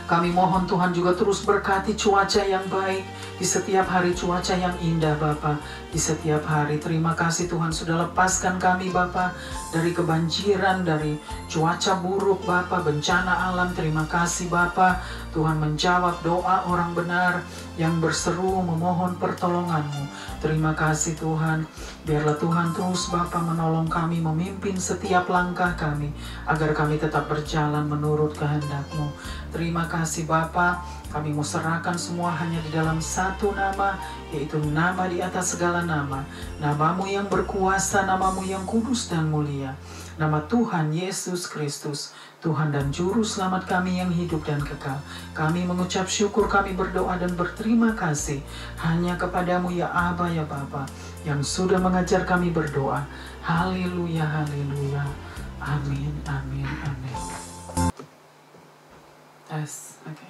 Kami mohon Tuhan juga terus berkati cuaca yang baik di setiap hari, cuaca yang indah Bapa di setiap hari. Terima kasih Tuhan sudah lepaskan kami Bapa dari kebanjiran, dari cuaca buruk Bapa, bencana alam. Terima kasih Bapa, Tuhan menjawab doa orang benar yang berseru memohon pertolongan-Mu. Terima kasih Tuhan, biarlah Tuhan terus Bapa menolong kami, memimpin setiap langkah kami, agar kami tetap berjalan menurut kehendak-Mu. Terima kasih Bapa, kami mau serahkan semua hanya di dalam satu nama, yaitu nama di atas segala nama, nama-Mu yang berkuasa, nama-Mu yang kudus dan mulia, nama Tuhan Yesus Kristus, Tuhan dan Juru Selamat kami yang hidup dan kekal. Kami mengucap syukur, kami berdoa dan berterima kasih hanya kepadamu ya Aba ya Bapa, yang sudah mengajar kami berdoa. Haleluya, haleluya. Amin, amin, amin. Yes, okay.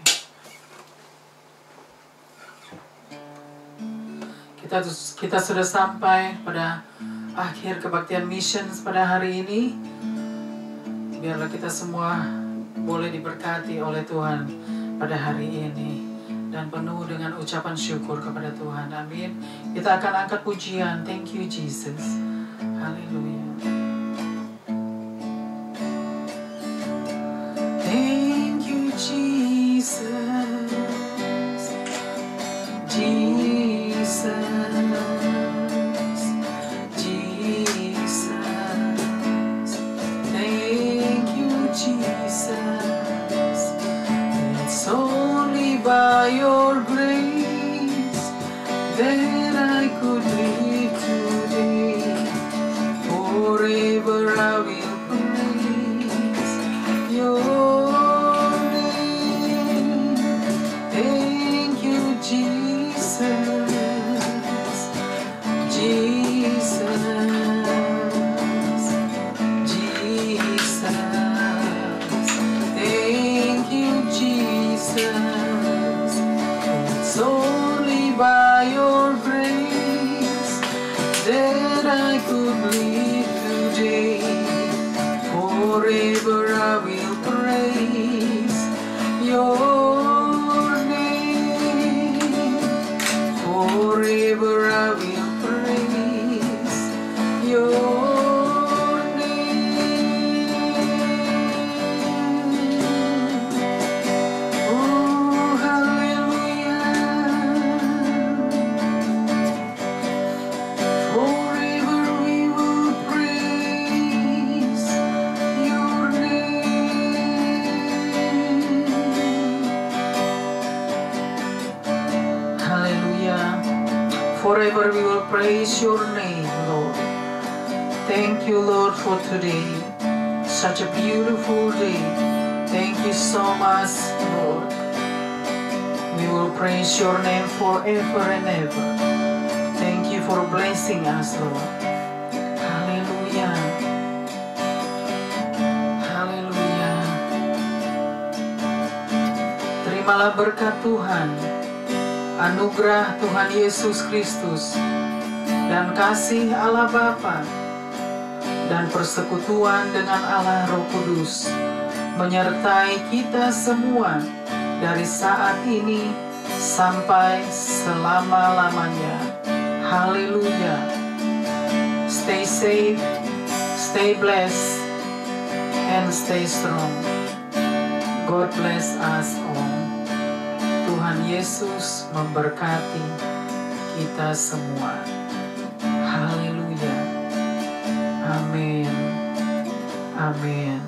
Kita sudah sampai pada akhir kebaktian missions pada hari ini. Biarlah kita semua boleh diberkati oleh Tuhan pada hari ini dan penuh dengan ucapan syukur kepada Tuhan. Amin. Kita akan angkat pujian. Thank you Jesus. Haleluya. Thank you Jesus. Jesus. Jesus, it's only by your grace that I could live today. Forever I will praise your name. Thank you, Jesus, Jesus. It's only by your grace that I could live today. Forever I will praise your name. Forever I will praise your Forever we will praise your name, Lord. Thank you, Lord, for today. Such a beautiful day. Thank you so much, Lord. We will praise your name forever and ever. Thank you for blessing us, Lord. Hallelujah. Hallelujah. Terimalah berkat Tuhan, anugerah Tuhan Yesus Kristus, dan kasih Allah Bapa, dan persekutuan dengan Allah Roh Kudus, menyertai kita semua dari saat ini sampai selama-lamanya. Haleluya. Stay safe, stay blessed, and stay strong. God bless us all. Tuhan Yesus memberkati kita semua. Haleluya. Amin. Amin.